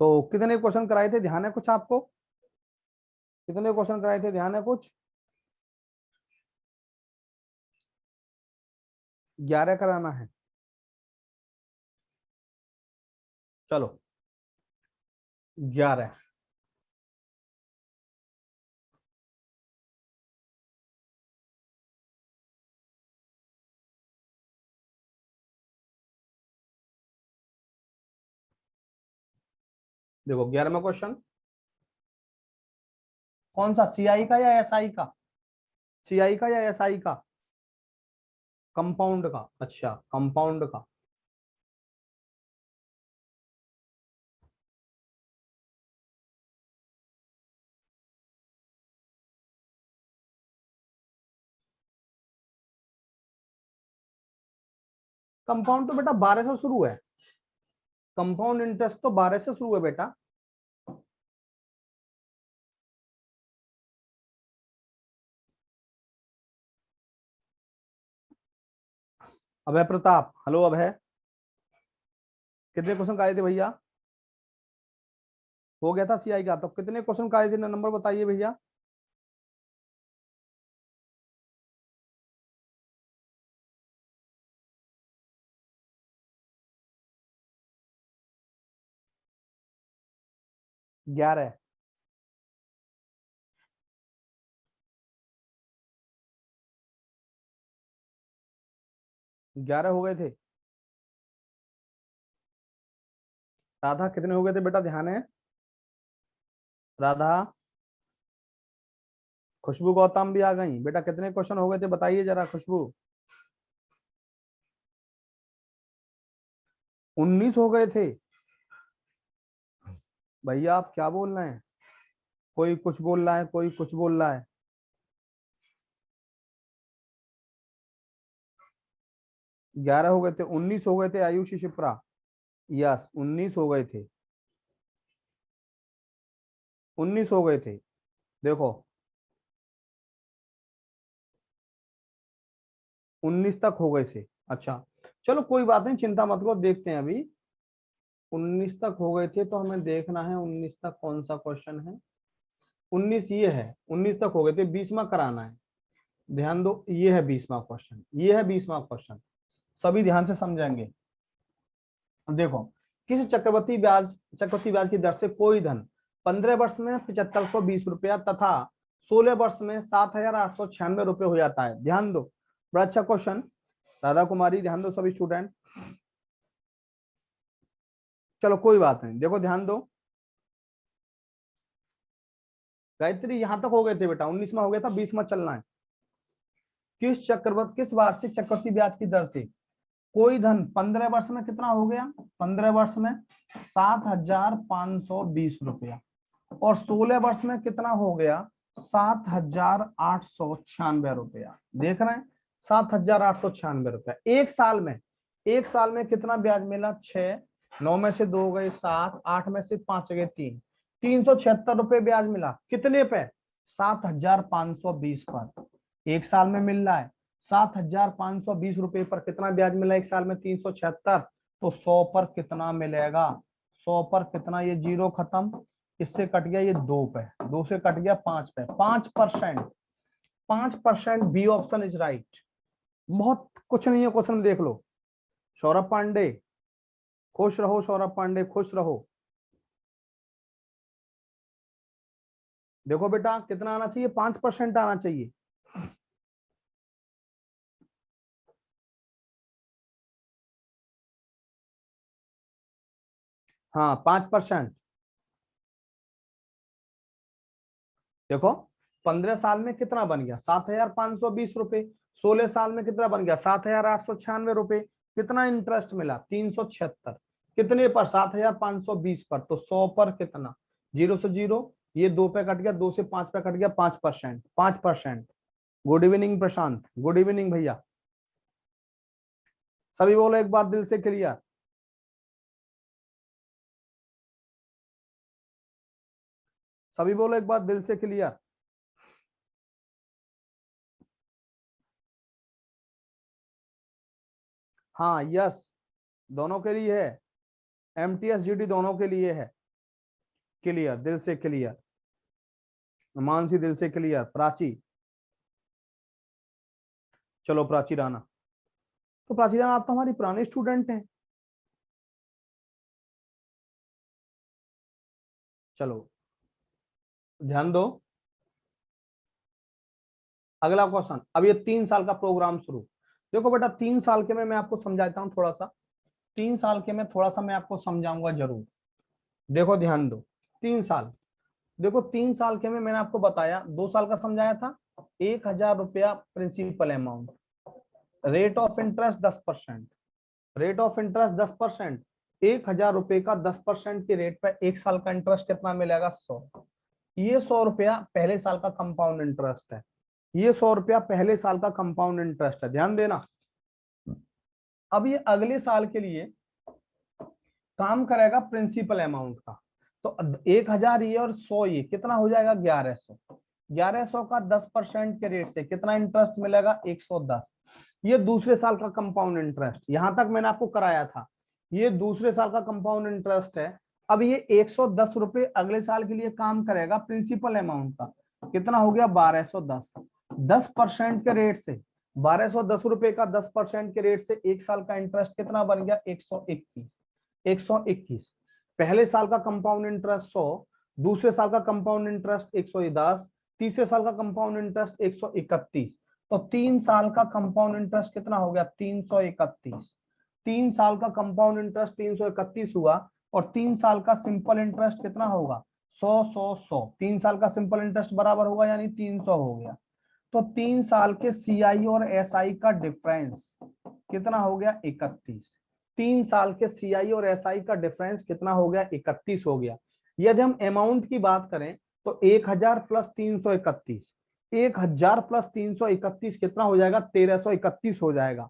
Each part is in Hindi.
तो कितने क्वेश्चन कराए थे, ध्यान है कुछ आपको? कितने क्वेश्चन कराए थे, ध्यान है कुछ? 11 कराना है। चलो 11। देखो 11वां क्वेश्चन कौन सा, सीआई का या एसआई का? सीआई का या एसआई का? कंपाउंड का। अच्छा, कंपाउंड का। कंपाउंड तो बेटा 12 से शुरू है। कंपाउंड इंटरेस्ट तो 12 से शुरू है बेटा। अभय प्रताप, हेलो अभय, कितने क्वेश्चन आए थे भैया? हो गया था सीआई का, तो कितने क्वेश्चन आए थे, नंबर बताइए भैया। ग्यारह। 11 हो गए थे। राधा कितने हो गए थे बेटा, ध्यान है? राधा, खुशबू गौतम भी आ गई बेटा, कितने क्वेश्चन हो गए थे बताइए जरा खुशबू। 19 हो गए थे। भैया आप क्या बोल रहे हैं? कोई कुछ बोल रहा है, कोई कुछ बोल रहा है। 11 हो गए थे, 19 हो गए थे आयुषी शिप्रा। यस, 19 हो गए थे। 19 हो गए थे। देखो 19 तक हो गए थे। अच्छा, चलो कोई बात नहीं, चिंता मत करो, देखते हैं अभी। 19 तक हो गए थे तो हमें देखना है 19 तक कौन सा क्वेश्चन है। 19 ये है, 19 तक हो गए थे, 20वां कराना है। ध्यान दो, ये है 20वां क्वेश्चन, ये है 20वां क्वेश्चन। सभी ध्यान से समझेंगे। अब देखो, किसी चक्रवर्ती ब्याज की दर से कोई धन 15 वर्ष में 7520 रुपया तथा 16 वर्ष में 7896 रुपये हो जाता है। ध्यान दो, बड़ा अच्छा क्वेश्चन। राधा कुमारी ध्यान दो, सभी स्टूडेंट। चलो कोई बात नहीं, देखो ध्यान दो। गायत्री यहां तक हो गए थे बेटा, 19वां हो गया था, 20वां चलना है। किस वार्षिक चक्रवृद्धि ब्याज की दर से कोई धन 15 वर्ष में कितना हो गया, 15 वर्ष में 7520 रुपया, और 16 वर्ष में कितना हो गया, 7896 रुपया। देख रहे हैं, 7896 रुपया एक साल में। एक साल में कितना ब्याज मिला, 6, 9 में से 2 गए 7, 8 में से 5 गए 3, 376 रुपये ब्याज मिला। कितने पे, 7520 पर एक साल में मिल रहा है। 7520 रुपये पर कितना ब्याज मिला एक साल में, 376। तो 100 पर कितना मिलेगा, 100 पर कितना, ये जीरो खत्म, इससे कट गया ये 2 पे, 2 से कट गया 5 पे, 5%। 5%, बी ऑप्शन इज राइट। बहुत कुछ नहीं है क्वेश्चन, देख लो। सौरभ पांडे, खुश रहो सौरभ पांडे, खुश रहो। देखो बेटा कितना आना चाहिए, 5% आना चाहिए। हाँ 5%। देखो 15 साल में कितना बन गया, 7520 रुपये। 16 साल में कितना बन गया, 7896 रुपये। कितना इंटरेस्ट मिला, 376। कितने पर, 7520 पर, तो 100 पर कितना, जीरो से जीरो, ये 2 पे कट गया, 2 से 5 पे कट गया, 5%। 5%। गुड इवनिंग प्रशांत, गुड इवनिंग भैया। सभी बोलो एक बार दिल से क्लियर। सभी बोलो एक बार दिल से क्लियर। हाँ यस, दोनों के लिए है, एमटीएस जीडी दोनों के लिए है। क्लियर, दिल से क्लियर, मानसी दिल से क्लियर, प्राची, चलो प्राची राणा। तो प्राची राणा आप तो हमारी पुरानी स्टूडेंट हैं। चलो ध्यान दो, अगला क्वेश्चन। अब ये 3 साल का प्रोग्राम शुरू। देखो बेटा 3 साल के में मैं आपको समझाता हूँ थोड़ा सा, 3 साल के में थोड़ा सा मैं आपको समझाऊंगा जरूर। देखो ध्यान दो, 3 साल, देखो 3 साल के में मैंने आपको बताया, 2 साल का समझाया था, 1,000 रुपया principal amount, rate of interest 10%, rate of interest 10%, 1,000 रुपए का 10% के रेट पे 1 साल का इंटरेस्ट कितना मिलेगा? 100। ये 100 रुपया पहले साल का कंपाउंड इंटरेस्ट है, ये 100 रुपया पहले साल का कंपाउंड इंटरेस्ट है, ध्यान देना। अब ये अगले साल के लिए काम करेगा प्रिंसिपल अमाउंट का, तो 1,000 ये और 100 ये कितना हो जाएगा? 1100। 1100 का 10% के रेट से कितना इंटरेस्ट मिलेगा? 110। ये दूसरे साल का कंपाउंड इंटरेस्ट, यहां तक मैंने आपको कराया था, ये दूसरे साल का कंपाउंड इंटरेस्ट है। अब ये 110 रुपए अगले साल के लिए काम करेगा प्रिंसिपल अमाउंट का, कितना हो गया? 1210। 10% के रेट से 1210 रुपए का 10% के रेट से 1 साल का इंटरेस्ट कितना बन गया? 121। 121 पहले साल का कंपाउंड इंटरेस्ट 100, दूसरे साल का कंपाउंड इंटरेस्ट 110, तीसरे साल का कंपाउंड इंटरेस्ट 131। तो 3 साल का कंपाउंड इंटरेस्ट कितना हो गया? 331। 3 साल का कंपाउंड इंटरेस्ट 331 हुआ, और 3 साल का सिंपल इंटरेस्ट कितना होगा? 100 100 100। 3 साल का सिंपल इंटरेस्ट बराबर होगा, यानी 300 हो गया। तो 3 साल के सीआई और एसआई का डिफरेंस कितना हो गया? 31। 3 साल के सीआई और एसआई का डिफरेंस कितना हो गया? 31 हो गया। यदि हम अमाउंट की बात करें तो 1,000 प्लस 331, 1,000 प्लस 331 कितना हो जाएगा? 1,331 हो जाएगा,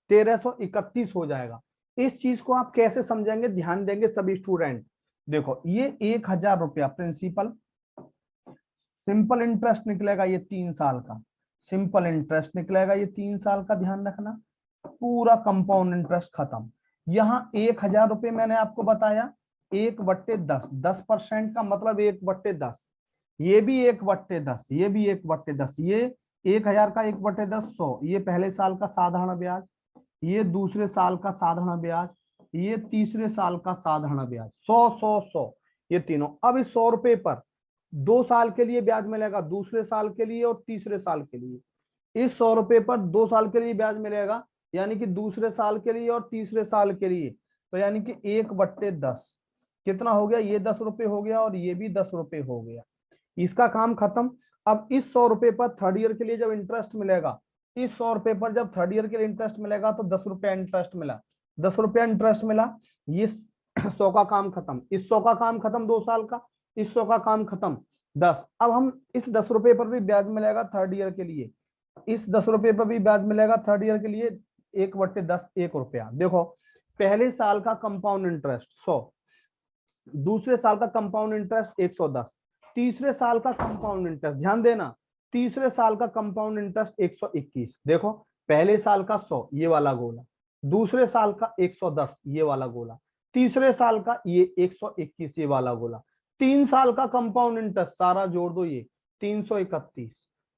1,331 हो जाएगा। इस चीज को आप कैसे समझेंगे, ध्यान देंगे सभी स्टूडेंट। देखो ये 1,000 रुपया प्रिंसिपल, सिंपल इंटरेस्ट निकलेगा ये 3 साल का, सिंपल इंटरेस्ट निकलेगा ये 3 साल का, ध्यान रखना। पूरा कंपाउंड इंटरेस्ट खत्म। यहाँ 1,000 रुपये मैंने आपको बताया, 1/10, 10% का मतलब 1/10, ये भी 1/10, ये भी 1/10, ये 1,000 का 1/10 100, ये पहले साल का साधारण ब्याज, ये दूसरे साल का साधारण ब्याज, ये तीसरे साल का साधारण ब्याज, 100 100 100, ये तीनों। अब इस 100 रुपये पर 2 साल के लिए ब्याज मिलेगा, दूसरे साल के लिए और तीसरे साल के लिए। इस 100 रुपये पर 2 साल के लिए ब्याज मिलेगा, यानी कि दूसरे साल के लिए और तीसरे साल के लिए, तो यानी कि 1/10 कितना हो गया? ये 10 रुपये हो गया, और ये भी 10 रुपये हो गया। इसका काम खत्म। अब इस 100 रुपये पर थर्ड ईयर के लिए जब इंटरेस्ट मिलेगा, इस 100 रुपये पर जब थर्ड ईयर के लिए इंटरेस्ट मिलेगा, तो 10 रुपया इंटरेस्ट मिला, 10 रुपया इंटरेस्ट मिला, ये 100 का काम खत्म, इस 100 का काम खत्म 2 साल का, इस 100 का काम खत्म 10। अब हम इस 10 रुपये पर भी ब्याज मिलेगा थर्ड ईयर के लिए, इस 10 रुपये पर भी ब्याज मिलेगा थर्ड ईयर के लिए, 1/10 1 रुपया। देखो पहले साल का कंपाउंड इंटरेस्ट 100, दूसरे साल का कंपाउंड इंटरेस्ट 110, तीसरे साल का कंपाउंड इंटरेस्ट, ध्यान देना, तीसरे साल का कंपाउंड इंटरेस्ट 121। देखो पहले साल का 100 ये वाला गोला, दूसरे साल का 110 ये वाला गोला, तीसरे साल का ये 121 ये वाला गोला। 3 साल का कंपाउंड इंटरेस्ट सारा जोड़ दो, ये 331।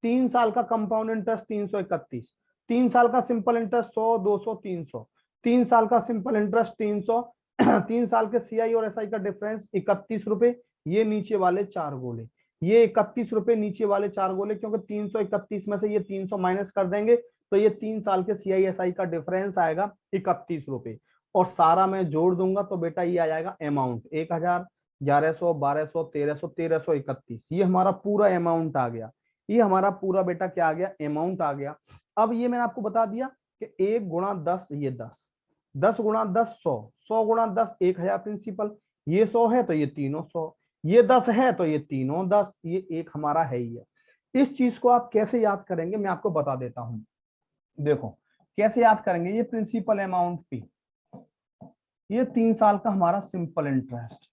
3 साल का कंपाउंड इंटरेस्ट 331, 3 साल का सिंपल इंटरेस्ट 100 200 300, 3 साल का सिंपल इंटरेस्ट 300, 3 साल के सीआई और एसआई का डिफरेंस 31 रुपए, ये नीचे वाले 4 गोले, ये 31 रुपए नीचे वाले 4 गोले, क्योंकि 331 में से ये 300 माइनस कर देंगे, तो ये 3 साल के सीआईएसआई का डिफरेंस आएगा 31 रुपए, और सारा मैं जोड़ दूंगा तो बेटा ये आ जाएगा अमाउंट 1,000, 1,100, 1,200, 1,300, 1,331, ये हमारा पूरा अमाउंट आ गया। ये हमारा पूरा बेटा क्या आ गया? अमाउंट आ गया। अब ये मैंने आपको बता दिया कि 1 गुणा 10 ये 10, 10 गुणा 10 100, 100 गुणा 10 1,000 प्रिंसिपल, ये 100 है तो ये तीनों 100, ये 10 है तो ये तीनों 10, ये एक हमारा है ही है। इस चीज को आप कैसे याद करेंगे मैं आपको बता देता हूं। देखो कैसे याद करेंगे, ये प्रिंसिपल अमाउंट पी, ये 3 साल का हमारा सिंपल इंटरेस्ट।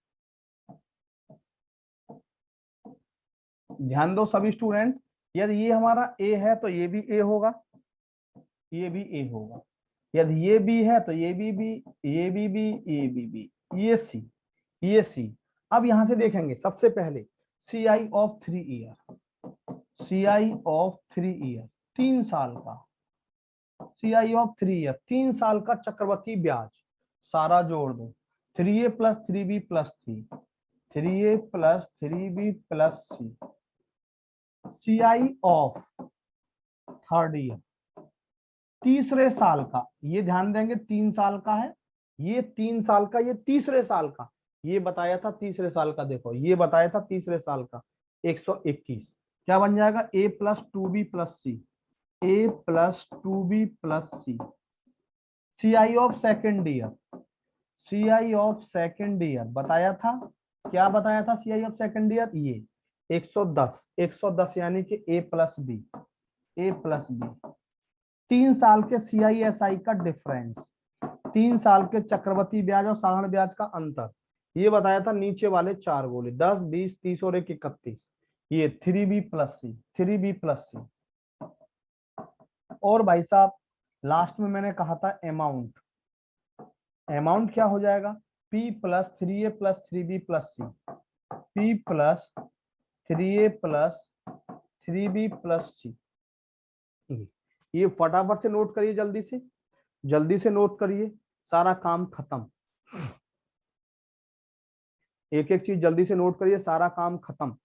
ध्यान दो सभी स्टूडेंट, यदि ये हमारा ए है तो ये भी ए होगा, ये भी ए होगा, यदि ये बी है तो ये भी बी, ये भी बी, ये भी बी, ये सी, ये सी। अब यहां से देखेंगे सबसे पहले CI of 3 year, CI of 3 year 3 साल का, CI ऑफ 3 ईयर 3 साल का चक्रवृद्धि ब्याज सारा जोड़ दो, 3A plus 3B plus 3A plus 3B plus CI of third year तीसरे साल का, ये ध्यान देंगे 3 साल का है, ये 3 साल का, ये तीसरे साल का, ये बताया था तीसरे साल का, देखो ये बताया था तीसरे साल का 121, क्या बन जाएगा A plus 2B plus C, A plus 2B plus C, CI of second year, CI of second year बताया था, क्या बताया था CI ऑफ सेकेंड ईयर, ये 110, 110 यानी कि A plus B, A plus B, 3 साल के CISI का डिफरेंस, 3 साल के चक्रवृद्धि ब्याज और साधारण ब्याज का अंतर, ये बताया था नीचे वाले 4 गोले 10, 20, 30 और 1 31, ये 3B plus C, 3B plus C। और भाई साहब लास्ट में मैंने कहा था अमाउंट, अमाउंट क्या हो जाएगा P plus 3A plus 3B plus C, P plus 3A plus 3B plus C। ये फटाफट से नोट करिए, जल्दी से नोट करिए, सारा काम खत्म, एक एक चीज जल्दी से नोट करिए, सारा काम खत्म।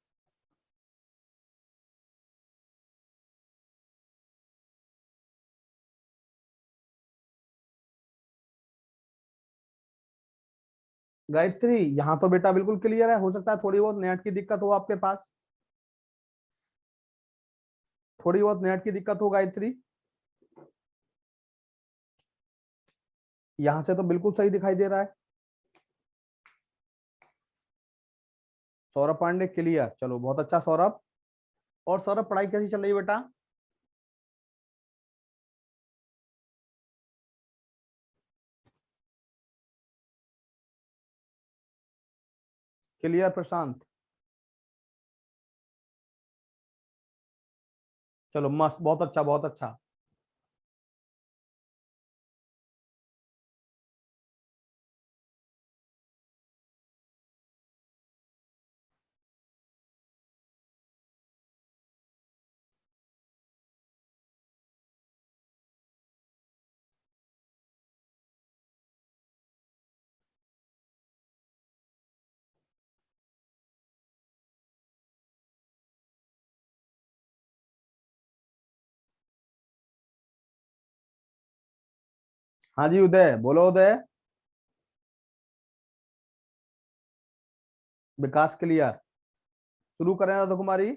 गायत्री यहाँ तो बेटा बिल्कुल क्लियर है, हो सकता है थोड़ी बहुत नेट की दिक्कत हो आपके पास, थोड़ी बहुत नेट की दिक्कत हो गायत्री, यहां से तो बिल्कुल सही दिखाई दे रहा है। सौरभ पांडे क्लियर, चलो बहुत अच्छा सौरभ। और सौरभ पढ़ाई कैसी चल रही है बेटा? क्लियर प्रशांत, चलो मस्त, बहुत अच्छा बहुत अच्छा। हाँ जी उदय, बोलो उदय। विकास क्लियर, शुरू करें राधा कुमारी।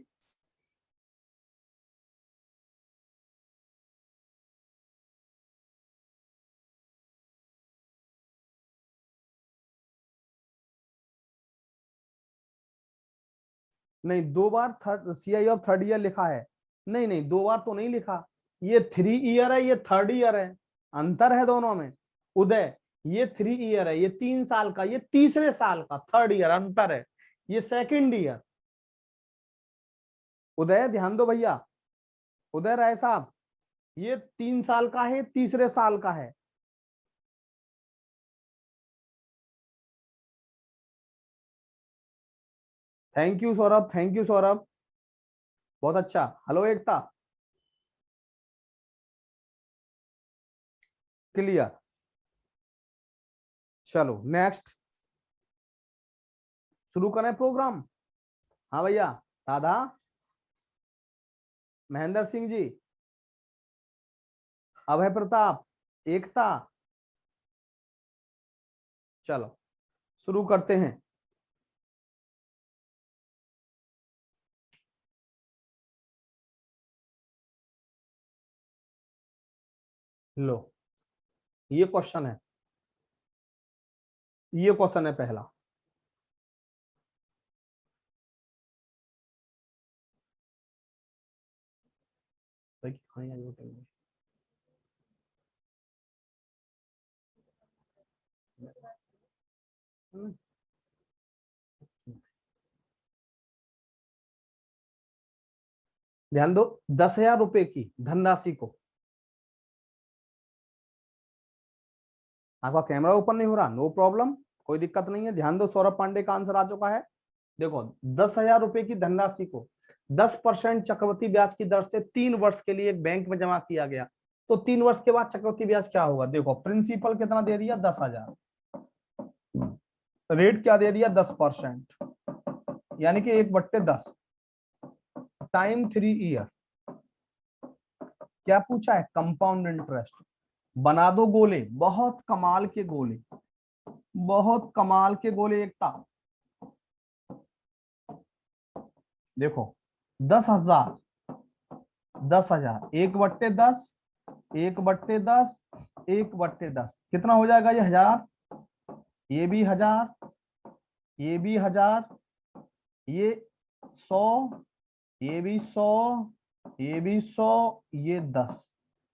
नहीं, 2 बार third CI of third year लिखा है, नहीं नहीं 2 बार तो नहीं लिखा, ये 3 ईयर है, ये थर्ड ईयर है, अंतर है दोनों में। उदय ये 3 ईयर है, ये 3 साल का, ये तीसरे साल का थर्ड ईयर, अंतर है, ये सेकंड ईयर। उदय ध्यान दो भैया, उदय राय साहब, ये 3 साल का है, तीसरे साल का है। Thank you Saurabh, thank you Saurabh, बहुत अच्छा। हेलो एकता, क्लियर, चलो नेक्स्ट शुरू करें प्रोग्राम। हाँ भैया, राधा, महेंद्र सिंह जी, अभय प्रताप, एकता, चलो शुरू करते हैं। लो ये क्वेश्चन है, ये क्वेश्चन है पहला। ध्यान दो, 10,000 रुपए की धनराशि को, आपका कैमरा ओपन नहीं हो रहा, नो प्रॉब्लम, कोई दिक्कत नहीं है, ध्यान दो। सौरभ पांडे का आंसर आ चुका है। देखो 10,000 रुपए की धनराशि को 10% चक्रवृद्धि ब्याज की दर से 3 वर्ष के लिए एक बैंक में जमा किया गया, तो 3 वर्ष के बाद चक्रवृद्धि ब्याज क्या होगा? देखो प्रिंसिपल कितना दे दिया? 10,000, रेट क्या दे दिया? 10%, यानी कि 1/10 टाइम 3 ईयर। क्या पूछा है? Compound interest. बना दो गोले, बहुत कमाल के गोले, बहुत कमाल के गोले एकता। देखो 10,000, 10,000, 1/10, 1/10, 1/10 कितना हो जाएगा? ये 1000, ये भी 1000, ये भी 1000, ये 100, ये भी 100, ये भी 100, ये 10।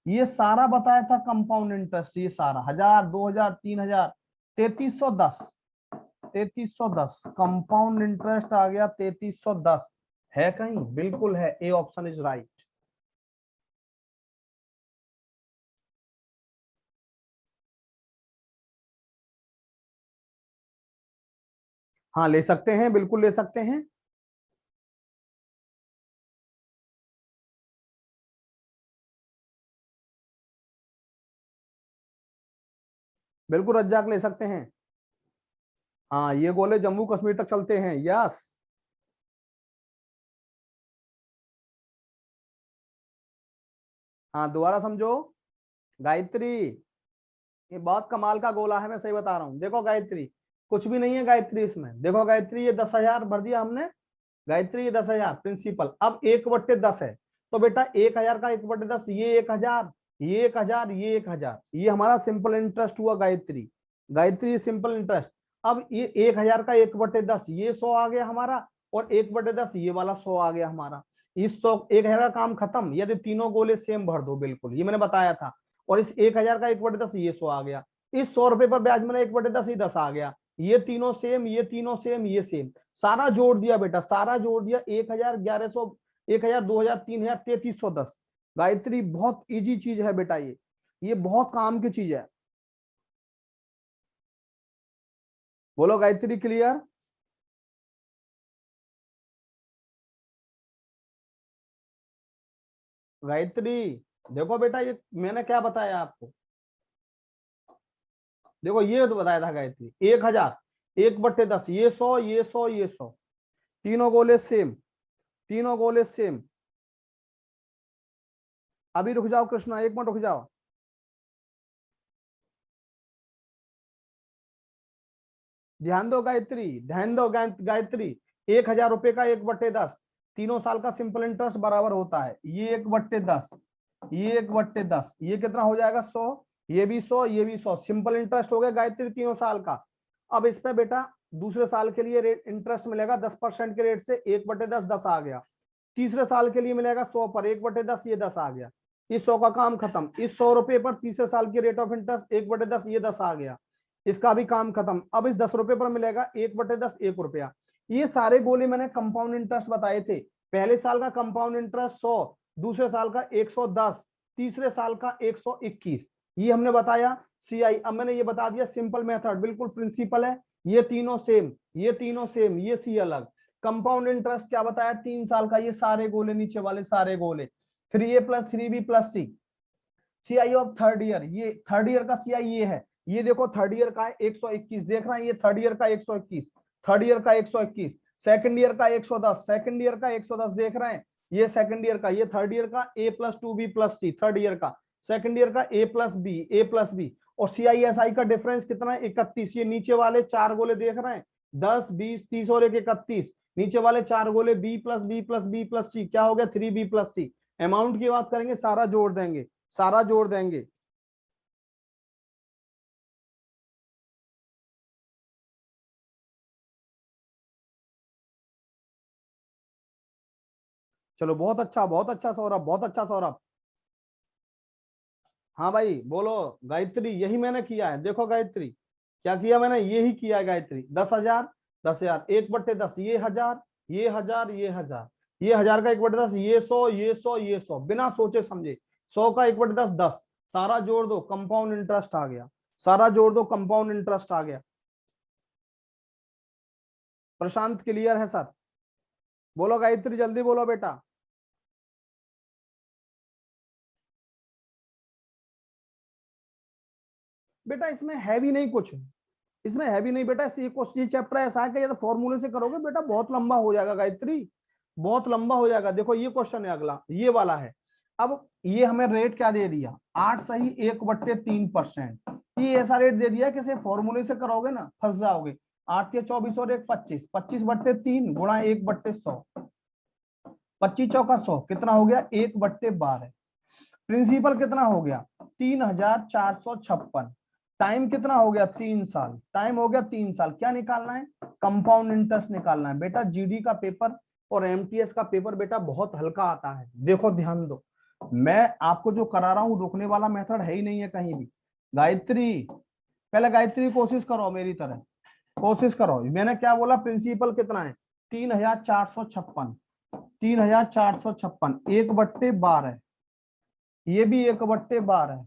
ये सारा बताया था कंपाउंड इंटरेस्ट, ये सारा 1000, 2000, 3000, 3310, 3310 कंपाउंड इंटरेस्ट आ गया। 3310 है कहीं? बिल्कुल है, ए ऑप्शन इज राइट। हाँ ले सकते हैं, बिल्कुल ले सकते हैं। बिल्कुल रज्जाक ले सकते हैं। हाँ ये गोले जम्मू कश्मीर तक चलते हैं। यस, हाँ दोबारा समझो। गायत्री, ये बहुत कमाल का गोला है, मैं सही बता रहा हूँ। देखो गायत्री, कुछ भी नहीं है गायत्री इसमें। देखो गायत्री, ये 10,000 भर दिया हमने। गायत्री ये 10,000 प्रिंसिपल, अब 1/10 है, तो बेटा 1,000 का 1/10, ये 1,000, ये 1,000, ये 1,000, ये हमारा सिंपल इंटरेस्ट हुआ गायत्री। Gayatri simple interest. अब ये 1,000 का 1/10, ये 100 आ गया हमारा, और 1/10 ये वाला 100 आ गया हमारा। इस 100 1,000 का काम खत्म, यदि तीनों गोले सेम भर दो, बिल्कुल ये मैंने बताया था। और इस 1,000 का 1/10 ये 100 आ गया। इस 100 रुपए पर ब्याज मिला 1/10 ही 10 आ गया। ये तीनों सेम, ये तीनों सेम, ये सेम, सारा जोड़ दिया बेटा, सारा जोड़ दिया। 1,000, 1,100, 1,000, 2,000, 3,000, 3,310। गायत्री बहुत इजी चीज है बेटा, ये बहुत काम की चीज है। बोलो गायत्री, क्लियर? गायत्री देखो बेटा, ये मैंने क्या बताया आपको? देखो ये तो बताया था गायत्री, 1,000, 1/10, ये 100, ये 100, ये 100, तीनों गोले सेम, तीनों गोले सेम। अभी रुक जाओ कृष्णा, 1 मिनट रुक जाओ। ध्यान दो गायत्री, ध्यान दो गायत्री। 1,000 रुपए का 1/10, तीनों साल का सिंपल इंटरेस्ट बराबर होता है। ये 1/10, ये 1/10, ये कितना हो जाएगा? 100, ये भी 100, ये भी 100, सिंपल इंटरेस्ट हो गया गायत्री तीनों साल का। अब इसमें बेटा दूसरे साल के लिए रेट इंटरेस्ट मिलेगा 10% के रेट से। 1/10 10 आ गया। तीसरे साल के लिए मिलेगा 100 पर 1/10, ये 10 आ गया। इस 100 का काम खत्म। इस 100 रुपए पर तीसरे साल की रेट ऑफ इंटरेस्ट 1/10, ये 10 आ गया। इसका भी काम खत्म। अब इस 10 रुपए पर मिलेगा 1/10 1 रुपया। ये सारे गोले मैंने कंपाउंड इंटरेस्ट बताए थे। पहले साल का कंपाउंड इंटरेस्ट 100, दूसरे साल का 110, तीसरे साल का 121, ये हमने बताया। सीआई, अब मैंने ये बता दिया सिंपल मेथड, बिल्कुल प्रिंसिपल है। ये तीनों सेम, ये तीनों सेम, ये सी अलग। कंपाउंड इंटरेस्ट क्या बताया? 3 साल का। ये सारे गोले नीचे वाले सारे गोले 3A + 3B + C। CI of third year, ये थर्ड ईयर का सीआई ये है। ये देखो थर्ड ईयर का है 121, देख रहे हैं? ये थर्ड ईयर का 121, थर्ड ईयर का 121, सेकंड ईयर का 110, सेकंड ईयर का 110, देख रहे हैं? ये सेकंड ईयर का, ये थर्ड ईयर का A + 2B + C, third year का, सेकंड ईयर का A + B, A + B। और CISI का डिफरेंस कितना है? 31। ये नीचे वाले 4 गोले देख रहे हैं? 10, 20, 30 और 31। नीचे वाले 4 गोले B + B + B + C, क्या हो गया? 3B + C। अमाउंट की बात करेंगे, सारा जोड़ देंगे, सारा जोड़ देंगे। चलो बहुत अच्छा, बहुत अच्छा सौरभ, बहुत अच्छा सौरभ। हाँ भाई बोलो। गायत्री यही मैंने किया है। देखो गायत्री, क्या किया मैंने? यही किया है गायत्री। 10,000, 10,000, 1/10, ये 1000, ये 1000, ये 1000, ये 1000 का 1/10, ये 100, ये 100, ये 100, बिना सोचे समझे। 100 का 1/10 10, सारा जोड़ दो कंपाउंड इंटरेस्ट आ गया, सारा जोड़ दो कंपाउंड इंटरेस्ट आ गया। प्रशांत क्लियर है सर? बोलो गायत्री, जल्दी बोलो बेटा। बेटा इसमें है भी नहीं कुछ, इसमें है भी नहीं बेटा। ये चैप्टर ऐसा है कि ये तो फॉर्मूले से करोगे बेटा बहुत लंबा हो जाएगा गायत्री, बहुत लंबा हो जाएगा। देखो ये क्वेश्चन है अगला, ये वाला है। अब ये हमें रेट क्या दे दिया, 8 सही 1/3%। ये ऐसा रेट दे दिया कि फॉर्मूले से करोगे ना फंस जाओगे। 8 के 24 और 1 25, 25/3 गुणा 1/100, 25 चौका 100 कितना हो गया 1/12। प्रिंसिपल कितना हो गया 3456। टाइम कितना हो गया 3 साल, टाइम हो गया 3 साल। क्या निकालना है, कंपाउंड इंटरेस्ट निकालना है बेटा। जीडी का पेपर और एमटीएस का पेपर बेटा बहुत हल्का आता है। देखो ध्यान दो, मैं आपको जो करा रहा हूं रोकने वाला मेथड है ही नहीं है कहीं भी। गायत्री, पहले गायत्री कोशिश करो मेरी तरह, कोशिश करो। मैंने क्या बोला, प्रिंसिपल कितना है 3456, 3456 1/12। ये भी 1/12,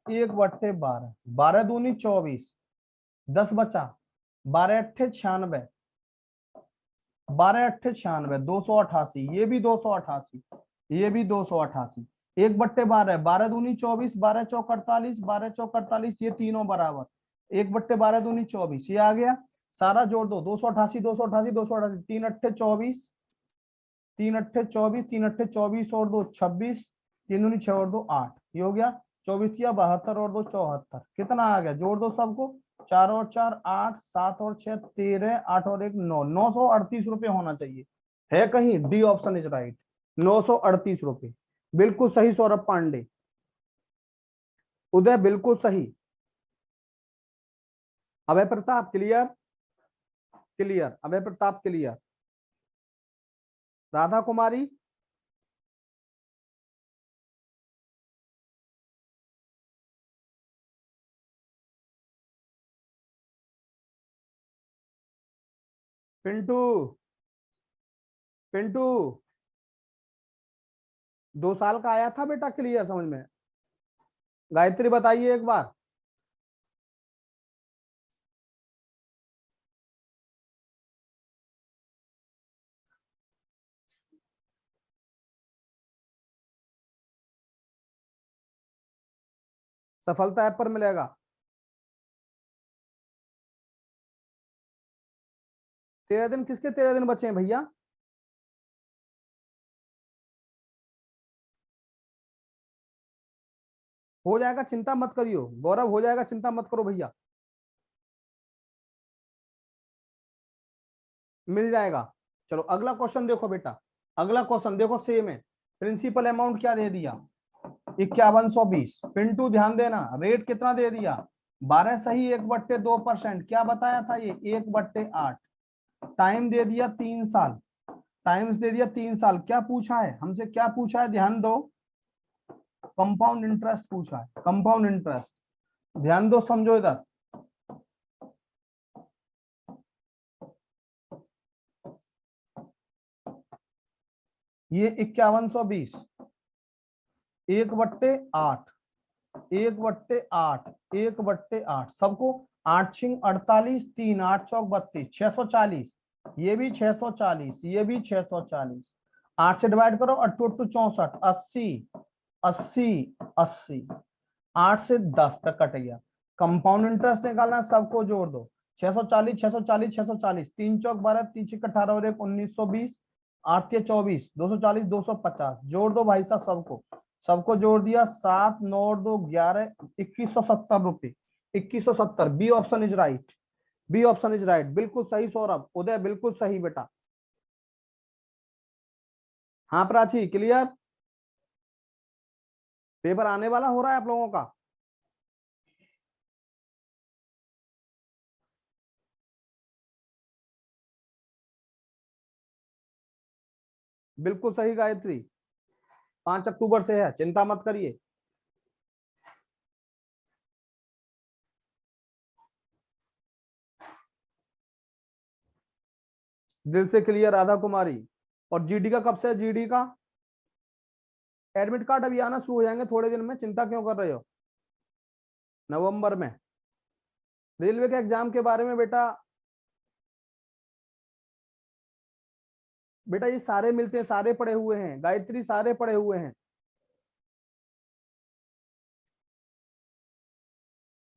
1/12, 12 दूनी 24, 10 बचा, 12 अट्ठे 96, 12 अट्ठे 96, 288, ये भी 288, ये भी 288, 1/12, 12 दूनी 24, 12 चौक 48, 12 चौक 48, ये तीनों बराबर, 1/12 दूनी 24, ये आ गया। सारा जोड़ दो, 288, 288, 288, 3 अट्ठे 24, 3 अट्ठे 24, 3 अट्ठे 24 और 2 26, 3 दूनी 6 और 2 8, ये हो गया। 24 या 72 और 2 74, कितना आ गया, जोड़ दो सबको, 4 और 4 8, 7 और 6 13, 8 और 1 9, 938 रुपए होना चाहिए। है कहीं, डी ऑप्शन इज राइट, 938 रुपए। बिल्कुल सही सौरभ पांडे, उदय बिल्कुल सही। अभय प्रताप क्लियर, क्लियर, अभय प्रताप क्लियर। राधा कुमारी, पिंटू, पिंटू 2 साल का आया था बेटा क्लियर समझ में? गायत्री बताइए एक बार। सफलता ऐप पर मिलेगा। 13 दिन, किसके 13 दिन बचे हैं भैया? हो जाएगा, चिंता मत करियो गौरव, हो जाएगा, चिंता मत करो भैया, मिल जाएगा। चलो अगला क्वेश्चन देखो बेटा, अगला क्वेश्चन देखो सेम है। प्रिंसिपल अमाउंट क्या दे दिया 5120। पिंटू ध्यान देना, रेट कितना दे दिया 12 सही 1/2%। क्या बताया था ये 1/8। टाइम दे दिया 3 साल, टाइम्स दे दिया 3 साल। क्या पूछा है हमसे, क्या पूछा है ध्यान दो, कंपाउंड इंटरेस्ट पूछा है, कंपाउंड इंटरेस्ट। ध्यान दो समझो इधर, ये 5120 1/8, 1/8, 1/8 सबको 8 छिंग 48, 3 8 चौक 32, 640, ये भी 640, ये भी 640। 8 से डिवाइड करो, 8 8 64, 80, 80, 80, 8 से 10 तक कट गया। कंपाउंड इंटरेस्ट निकालना, सबको जोड़ दो, 640, 640, 640, 3 चौक 12, 3 छिक 18 और 1 1920, 8 के 24, 240, 250, जोड़ दो भाई साहब सबको, सबको जोड़ दिया, 7 9 2 11, 2170 रुपए, 2170। B option is right, B option is right, बिल्कुल सही सौरभ, उदय बिल्कुल सही बेटा। हाँ प्राची क्लियर, पेपर आने वाला हो रहा है आप लोगों का। बिल्कुल सही गायत्री, 5 अक्टूबर से है, चिंता मत करिए। दिल से क्लियर राधा कुमारी। और जीडी का कब से है, जीडी का एडमिट कार्ड अभी आना शुरू हो जाएंगे थोड़े दिन में, चिंता क्यों कर रहे हो, नवंबर में। रेलवे के एग्जाम के बारे में बेटा बेटा ये सारे मिलते हैं, सारे पड़े हुए हैं, गायत्री सारे पड़े हुए हैं।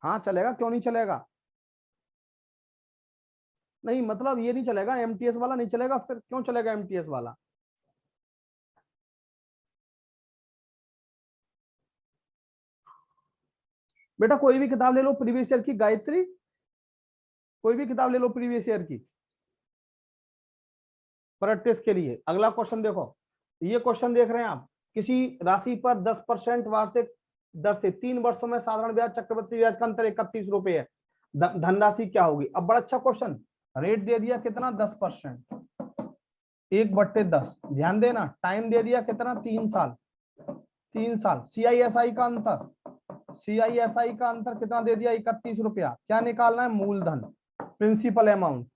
हाँ चलेगा, क्यों नहीं चलेगा? नहीं मतलब ये नहीं चलेगा, एमटीएस वाला नहीं चलेगा, फिर क्यों चलेगा एमटीएस वाला? बेटा कोई भी किताब ले लो प्रीवियस ईयर की, गायत्री कोई भी किताब ले लो प्रीवियस ईयर की प्रैक्टिस के लिए। अगला क्वेश्चन देखो, ये क्वेश्चन देख रहे हैं आप, किसी राशि पर 10% वार्षिक दर से 3 वर्षों में साधारण ब्याज चक्रवृद्धि ब्याज का अंतर 31 रुपए है, धनराशि क्या होगी? अब बड़ा अच्छा क्वेश्चन, रेट दे दिया कितना 10%, 1/10, ध्यान देना, टाइम दे दिया कितना 3 साल, 3 साल, सीआईएसआई का अंतर, सीआईएसआई का अंतर कितना दे दिया 31 रुपया, क्या निकालना है? मूलधन, प्रिंसिपल अमाउंट,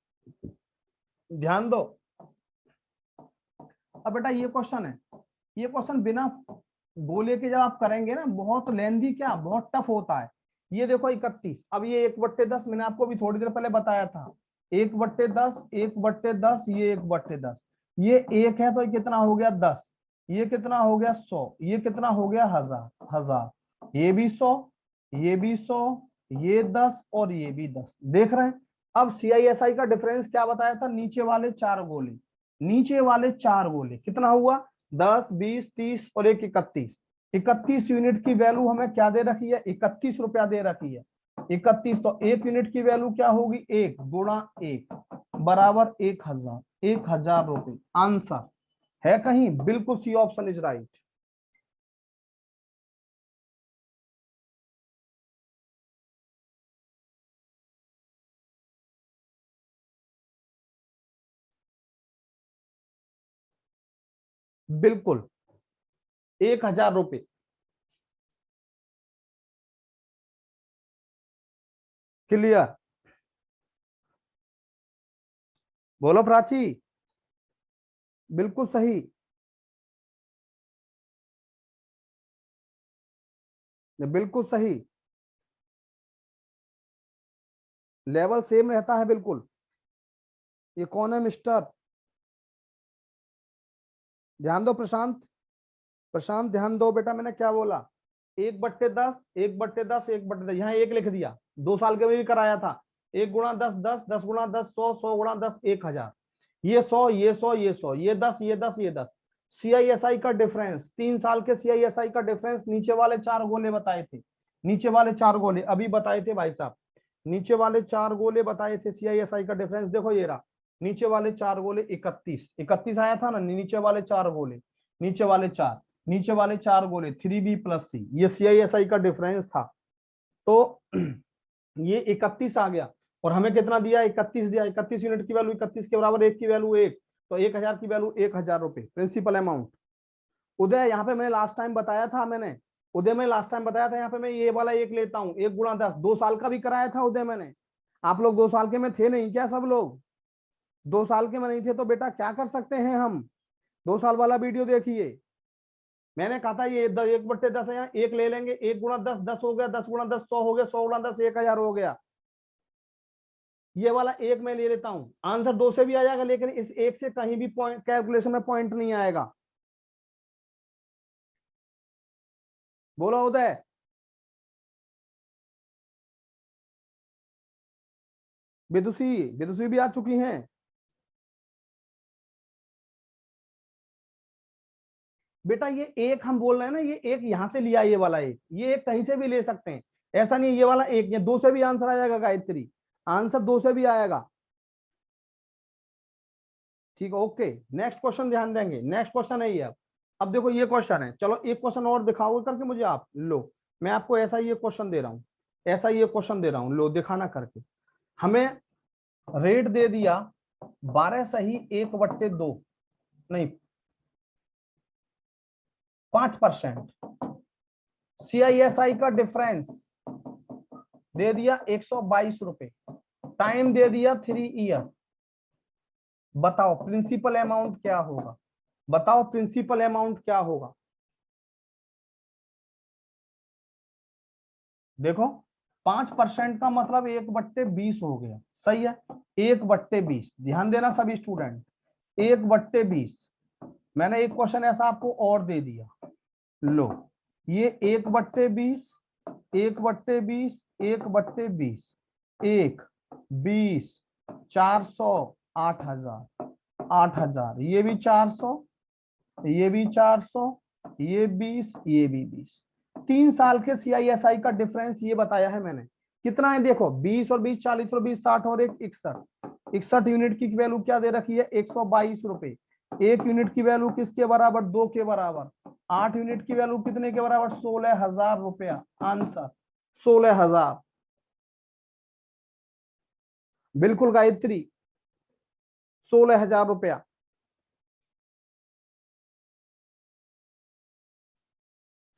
ध्यान दो। अब बेटा ये क्वेश्चन है, ये क्वेश्चन बिना बोले के जब आप करेंगे ना बहुत लेंदी, क्या बहुत टफ होता है। ये देखो 31, अब ये 1/10 मैंने आपको भी थोड़ी देर पहले बताया था, 1/10, 1/10, ये 1/10, ये एक है तो ये कितना हो गया 10, ये कितना हो गया 100, ये कितना हो गया 1000, 1000, ये भी 100, ये भी 100, ये 10 और ये भी 10, देख रहे हैं। अब सीआईएसआई का डिफरेंस क्या बताया था, नीचे वाले 4 गोले, नीचे वाले 4 गोले कितना हुआ 10, 20, 30 और एक 31, 31 यूनिट की वैल्यू हमें क्या दे रखी है, 31 रुपया दे रखी है, 31, तो 1 यूनिट की वैल्यू क्या होगी, 1 गुणा 1 बराबर 1000, 1000 रुपये आंसर है कहीं, बिल्कुल सी ऑप्शन इज राइट। बिल्कुल 1000 रुपये। क्लियर? बोलो प्राची। बिल्कुल सही, बिल्कुल सही, लेवल सेम रहता है बिल्कुल। ये कौन है मिस्टर? ध्यान दो प्रशांत, प्रशांत ध्यान दो बेटा, मैंने क्या बोला, 1/10, 1/10, 1/10, यहाँ एक लिख दिया, 2 साल के में भी कराया था, 1 गुणा 10, 10, 10 गुणा 10, 100, 100 गुणा 10, 1000, ये 100, ये 100, ये 100, ये 10, ये 10, ये 10। सीआईएसआई का डिफरेंस, 3 साल के सीआईएसआई का डिफरेंस नीचे वाले 4 गोले बताए थे, नीचे वाले 4 गोले अभी बताए थे भाई साहब, नीचे वाले 4 गोले बताए थे सीआईएसआई का डिफरेंस, देखो ये रहा, नीचे वाले 4 गोले 31, 31 आया था ना, नीचे वाले 4 गोले, नीचे वाले 4, नीचे वाले 4 गोले 3B+C, ये सीआईएसआई का डिफरेंस था, तो ये 31 आ गया, और हमें कितना दिया 31 दिया, 31 यूनिट की वैल्यू 31 के बराबर, एक की वैल्यू 1, तो 1000 की वैल्यू 1000 रुपए प्रिंसिपल अमाउंट। उदय यहाँ पे मैंने लास्ट टाइम बताया था, मैंने उदय में लास्ट टाइम बताया था, यहाँ पे मैं ये वाला एक लेता हूँ, 1 गुणा 10, 2 साल का भी कराया था उदय मैंने। आप लोग 2 साल के में थे नहीं क्या? सब लोग 2 साल के में नहीं थे तो बेटा क्या कर सकते हैं हम, 2 साल वाला वीडियो देखिए, मैंने कहा था ये 1/10 है, यहाँ एक ले लेंगे, 1 गुणा 10, 10 हो गया, 10 गुणा 10 100 हो गया, 100 गुणा 10 1000 हो गया, ये वाला एक मैं ले लेता हूं, आंसर 2 से भी आ जाएगा, लेकिन इस एक से कहीं भी पॉइंट कैलकुलेशन में पॉइंट नहीं आएगा। बोलो उदय। विदुषी, विदुषी भी आ चुकी हैं। बेटा ये एक हम बोल रहे हैं ना, ये एक यहां से लिया, ये वाला एक, ये एक कहीं से भी ले सकते हैं, ऐसा नहीं, ये वाला एक, ये 2 से भी आंसर आ जाएगा गायत्री, आंसर 2 से भी आएगा। ठीक है, ओके, नेक्स्ट क्वेश्चन ध्यान देंगे, नेक्स्ट क्वेश्चन है ये। अब देखो ये क्वेश्चन है, चलो एक क्वेश्चन और दिखाओ करके मुझे आप, लो मैं आपको ऐसा ये क्वेश्चन दे रहा हूं, ऐसा ये क्वेश्चन दे रहा हूं, लो दिखाना करके। हमें रेट दे दिया 12 सही 1/2, नहीं 5%, सीआईएसआई का डिफरेंस दे दिया 122 रुपए, टाइम दे दिया 3 ईयर, बताओ प्रिंसिपल अमाउंट क्या होगा, बताओ प्रिंसिपल अमाउंट क्या होगा। देखो 5% का मतलब 1/20 हो गया, सही है, 1/20, ध्यान देना सभी स्टूडेंट, 1/20। मैंने एक क्वेश्चन ऐसा आपको और दे दिया, लो ये 1/20, 1/20, 1/20, 1, 20, 400, 8,000, 8,000, ये भी 400, ये भी 400, ये 20, ये भी 20। 3 साल के CISI का डिफरेंस ये बताया है मैंने, कितना है देखो, 20 और 20 40 और 20 60 और 1 61। 61 यूनिट की वैल्यू क्या दे रखी है, 122 रुपए। 1 यूनिट की वैल्यू किसके बराबर, 2 के बराबर। 8 यूनिट की वैल्यू कितने के बराबर, 16,000 रुपया। आंसर 16,000। बिल्कुल गायत्री, 16,000 रुपया।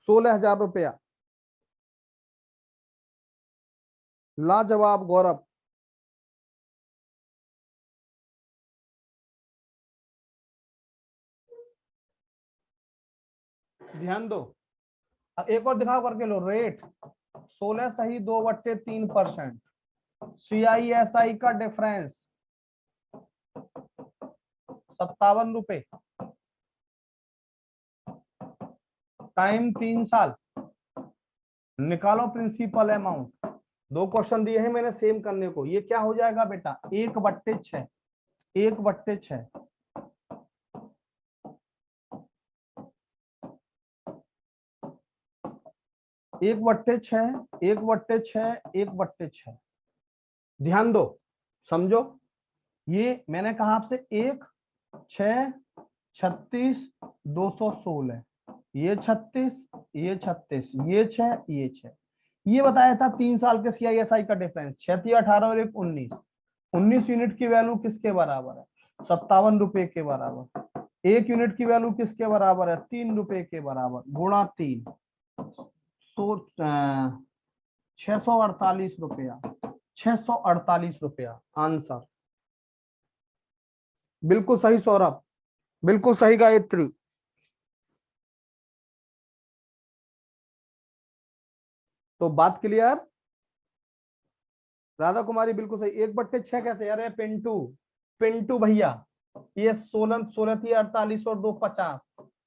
₹16,000। लाजवाब गौरव। ध्यान दो, एक और दिखाओ करके लो। रेट 16 सही 2/3%। CISI का डिफरेंस 57 रुपए। टाइम 3 साल। निकालो प्रिंसिपल अमाउंट। 2 क्वेश्चन दिए हैं मैंने सेम करने को। ये क्या हो जाएगा बेटा, 1/6। 1/6। 1/6, 1/6, 1/6। ध्यान दो, समझो। ये मैंने कहा आपसे 1, 6, 36, 216, ये 36, ये 36, ये 6, ये 6। ये बताया था 3 साल के CISI का डिफरेंस। 6 18 और 1 19। 19 यूनिट की वैल्यू किसके बराबर है, 57 रुपए के बराबर। 1 यूनिट की वैल्यू किसके बराबर है, 3 रुपए के बराबर, गुणा 3, 648 रुपया। 648 रुपया आंसर। बिल्कुल सही सौरभ, बिल्कुल सही गायत्री। तो बात क्लियर। राधा कुमारी बिल्कुल सही। 1/6 कैसे, अरे पिंटू, पिंटू भैया, ये 16 16 थी 48 और 2 50।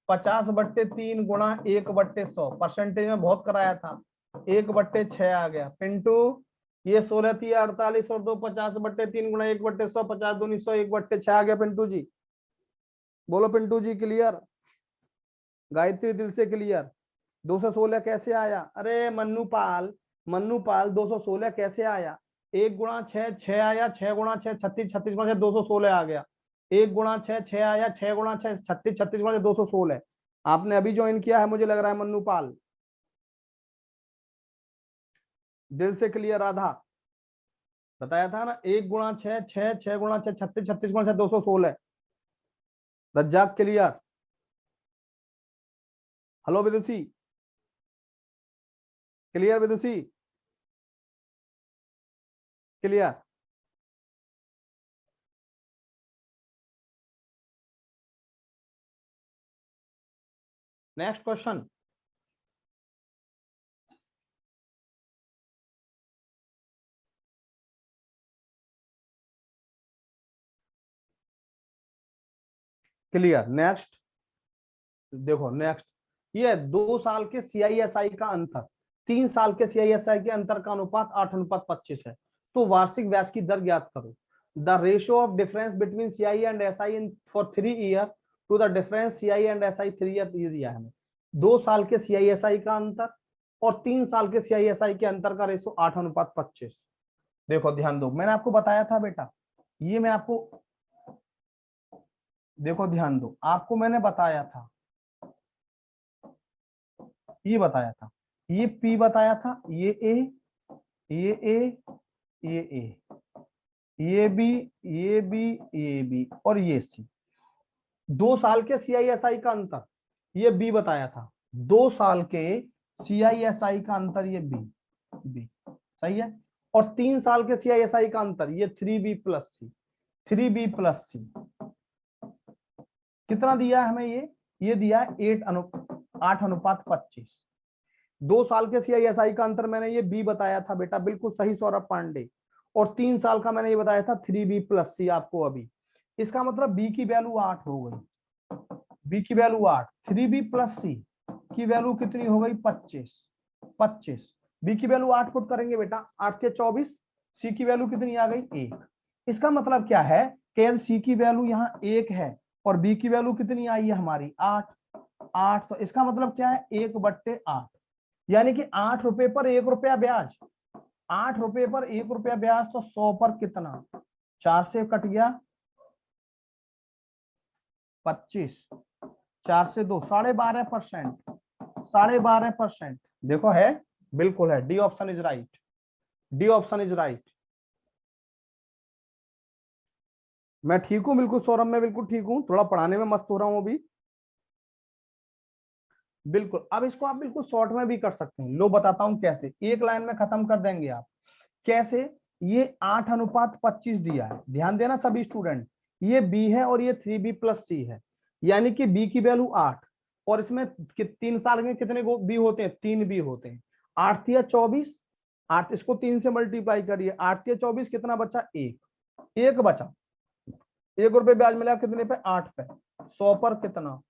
50/3 गुणा 1/100। परसेंटेज में बहुत कराया था, 1/6 आ गया पिंटू। ये 16 थी 48 और 2 50/3 गुणा 1/100, 50 दूनी 100, 1/6 आ गया पिंटू जी। बोलो पिंटू जी क्लियर। गायत्री दिल से क्लियर। 216 कैसे आया, अरे मन्नू पाल, मन्नू पाल 216 कैसे आया। 1 गुणा 6 6 आया, 6 गुणा 6 36, 36 गुणा 6 216 आ गया। 1 गुणा 6 6 आया, 6 गुणा 6 36, 36 गुणा 216। आपने अभी ज्वाइन किया है मुझे लग रहा है मन्नू पाल। दिल से क्लियर राधा, बताया था ना, 1 गुणा 6 6, 6 गुणा 6 36, 36 गुणा 6 216। Razzaq clear. Hello Vidushi, clear Vidushi, clear. Next question. Clear. Next देखो, नेक्स्ट ये 2 साल के CISI का अंतर, 3 साल के CISI के अंतर का अनुपात 8:25 है। तो वार्षिक ब्याज की दर ज्ञात करो। The ratio of difference between CI and SI in for 3 year to the difference CI and SI 3 year दिया है। 2 साल के CISI का अंतर और 3 साल के CISI के अंतर का रेशो 8:25। देखो ध्यान दो, मैंने आपको बताया था बेटा, ये मैं आपको, देखो ध्यान दो, आपको मैंने बताया था, ये बताया था, ये P बताया था, ये A, ये A, ये A, ये B, ये B, ये B और ये C। 2 साल के CISI का अंतर ये B बताया था। 2 साल के CISI का अंतर ये B सही है। और 3 साल के CISI का अंतर ये 3B plus C, 3B plus C। कितना दिया है हमें, ये दिया है 8:25। 2 साल के CISI का अंतर मैंने ये B बताया था बेटा, बिल्कुल सही सौरभ पांडे। और 3 साल का मैंने ये बताया था 3B प्लस C आपको अभी। इसका मतलब बी की वैल्यू 8 हो गई, बी की वैल्यू 8, 3b प्लस सी की वैल्यू कितनी हो गई 25, 25 बी की वैल्यू 8 पुट करेंगे बेटा, 8 के 24, सी की वैल्यू कितनी आ गई 1। इसका मतलब क्या है कि सी की वैल्यू यहाँ 1 है और बी की वैल्यू कितनी आई है हमारी 8, 8 तो इसका मतलब क्या है 1/8, यानी कि 8 रुपए पर 1 रुपया ब्याज, 8 रुपए पर 1 रुपया ब्याज, तो 100 पर कितना, 4 से कट गया 25, 4 से 2, 12.5%, 12.5%। देखो है, बिल्कुल है, D option is right, D option is right. मैं ठीक हूं बिल्कुल सौरभ, मैं बिल्कुल ठीक हूं, थोड़ा पढ़ाने में मस्त हो रहा हूं अभी। बिल्कुल, अब इसको आप बिल्कुल शॉर्ट में भी कर सकते हैं, लो बताता हूं कैसे, एक लाइन में खत्म कर देंगे आप। कैसे, ये 8:25 दिया है, ध्यान देना सभी स्टूडेंट, ये बी है और ये 3b प्लस सी है, यानी कि बी की वैल्यू 8 और इसमें 3 साल में कितने बी होते हैं, 3 बी होते हैं, 8 या 24, 8 इसको 3 से मल्टीप्लाई करिए, 8 या 24 कितना बचा, 1 बचा, 1 रुपए ब्याज मिला कितने पे, 8 पे, 100 पर कितना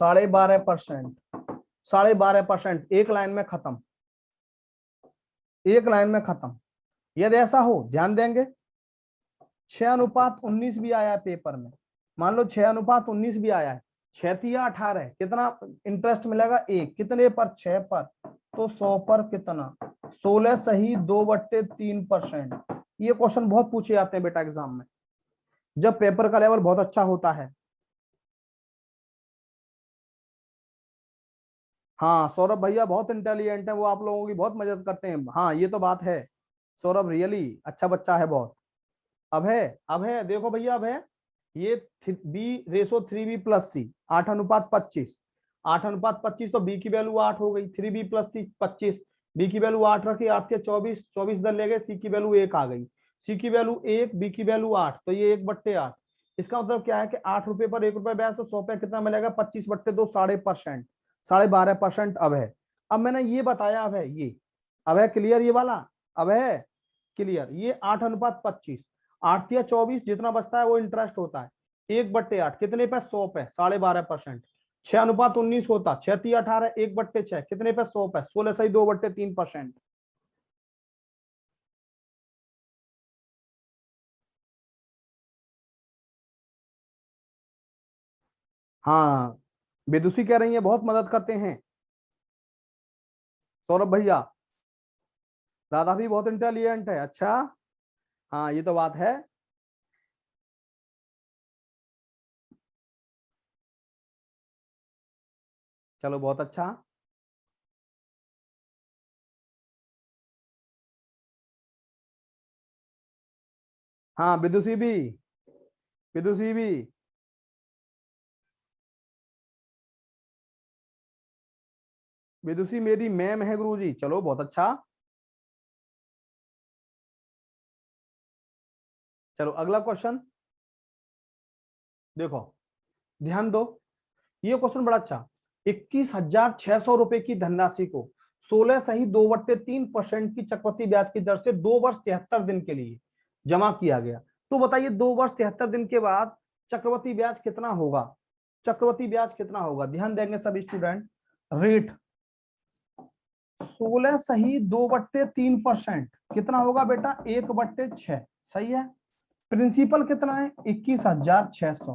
12.5%, 12.5%, एक लाइन में खत्म, एक लाइन में खत्म। यदि ऐसा हो, ध्यान देंगे 6:19 भी आया है पेपर में, मान लो 6:19 भी आया है, 6×18 कितना इंटरेस्ट मिलेगा 1, कितने पर 6 पर, तो 100 पर कितना 16 सही 2/3%। ये क्वेश्चन बहुत पूछे जाते हैं बेटा एग्जाम में, जब पेपर का लेवल बहुत अच्छा होता है। हाँ सौरभ भैया बहुत इंटेलिजेंट है, वो आप लोगों की बहुत मदद करते हैं, हाँ ये तो बात है, सौरभ रियली अच्छा बच्चा है बहुत। अब है देखो भैया, अब है ये b/3b+c 8:25, 8:25 तो b की वैल्यू 8 हो गई, 3b+c 25, b की वैल्यू 8 रखी, 8 के 24, 24 दर ले गए, c की वैल्यू 1 आ गई, c की वैल्यू 1, b की वैल्यू 8, तो ये 1/8। इसका मतलब क्या है कि 8 रुपए पर 1 रुपया ब्याज, तो 100 पे कितना मिलेगा 25/2, 12%, 12.5%। अब है, अब मैंने ये बताया, अब है क्लियर ये वाला, अब है क्लियर, ये 8:25, 8 या 24 जितना बचता है वो इंटरेस्ट होता है, 1/8 कितने पे 100 पे 12.5%, 6:19 होता, 6×18 1/6 कितने पे 100 पे 16 सही 2/3%। हाँ विदुषी कह रही है बहुत मदद करते हैं सौरभ भैया, राधा भी बहुत इंटेलिजेंट है, अच्छा हाँ ये तो बात है। चलो बहुत अच्छा, हाँ विदुषी भी, विदुषी मेरी मैम है गुरुजी, चलो बहुत अच्छा। चलो अगला क्वेश्चन देखो, ध्यान दो, ये क्वेश्चन बड़ा अच्छा, 21,600 रुपए की धनराशि को 16 सही 2/3% की चक्रवृद्धि ब्याज की दर से 2 वर्ष 73 दिन के लिए जमा किया गया, तो बताइए 2 वर्ष 73 दिन के बाद चक्रवृद्धि ब्याज कितना होगा, चक्रवृद्धि ब्याज कितना होगा, ध्यान देंगे सभी स्टूडेंट। रेट 16 सही 2/3%, कितना होगा बेटा 1/6, सही है। प्रिंसिपल कितना है 21,600,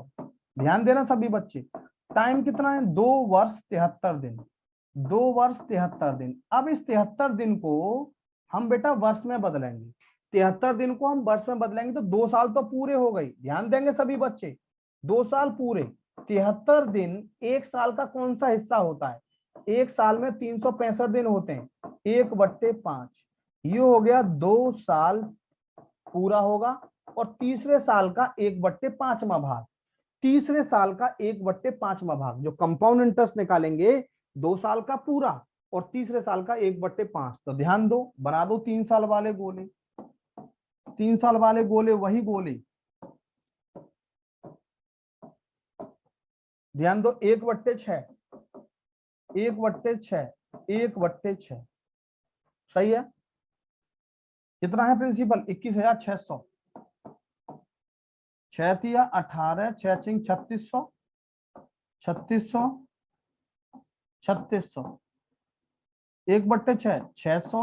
ध्यान देना सभी बच्चे, टाइम कितना है 2 वर्ष 73 दिन, 2 वर्ष 73 दिन। अब इस 73 दिन को हम बेटा वर्ष में बदलेंगे, 73 दिन को हम वर्ष में बदलेंगे तो 2 साल तो पूरे हो गई, ध्यान देंगे सभी बच्चे, 2 साल पूरे, 73 दिन एक साल का कौन सा हिस्सा होता है, एक साल में 365 दिन होते हैं, 1/5, ये हो गया 2 साल पूरा होगा, और तीसरे साल का 1/5वां भाग, तीसरे साल का 1/5वां भाग, जो कंपाउंड इंटरेस्ट निकालेंगे 2 साल का पूरा और तीसरे साल का 1/5, तो ध्यान दो बना दो 3 साल वाले गोले, 3 साल वाले गोले वही गोले, ध्यान दो 1/6, 1/6, 1/6, सही है। कितना है प्रिंसिपल 21,600, 6 तिया 18, 6 चिंग 3600, 3600, 3600, 1/6 600,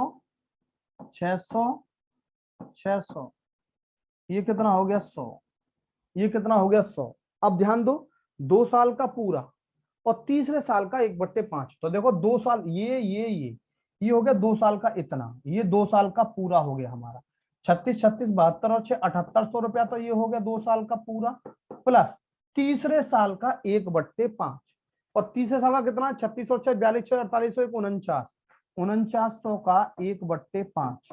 600, 600, ये कितना हो गया 100, ये कितना हो गया 100। अब ध्यान दो, 2 साल का पूरा और तीसरे साल का 1/5। तो देखो 2 साल ये हो गया 2 साल का इतना, ये 2 साल का पूरा हो गया हमारा। 36 36 72 और 6 7800 रुपया, तो ये हो गया 2 साल का पूरा, प्लस तीसरे साल का 1/5। और तीसरे साल का कितना, 36 और 6 42, 48, 49, 4900 का 1/5,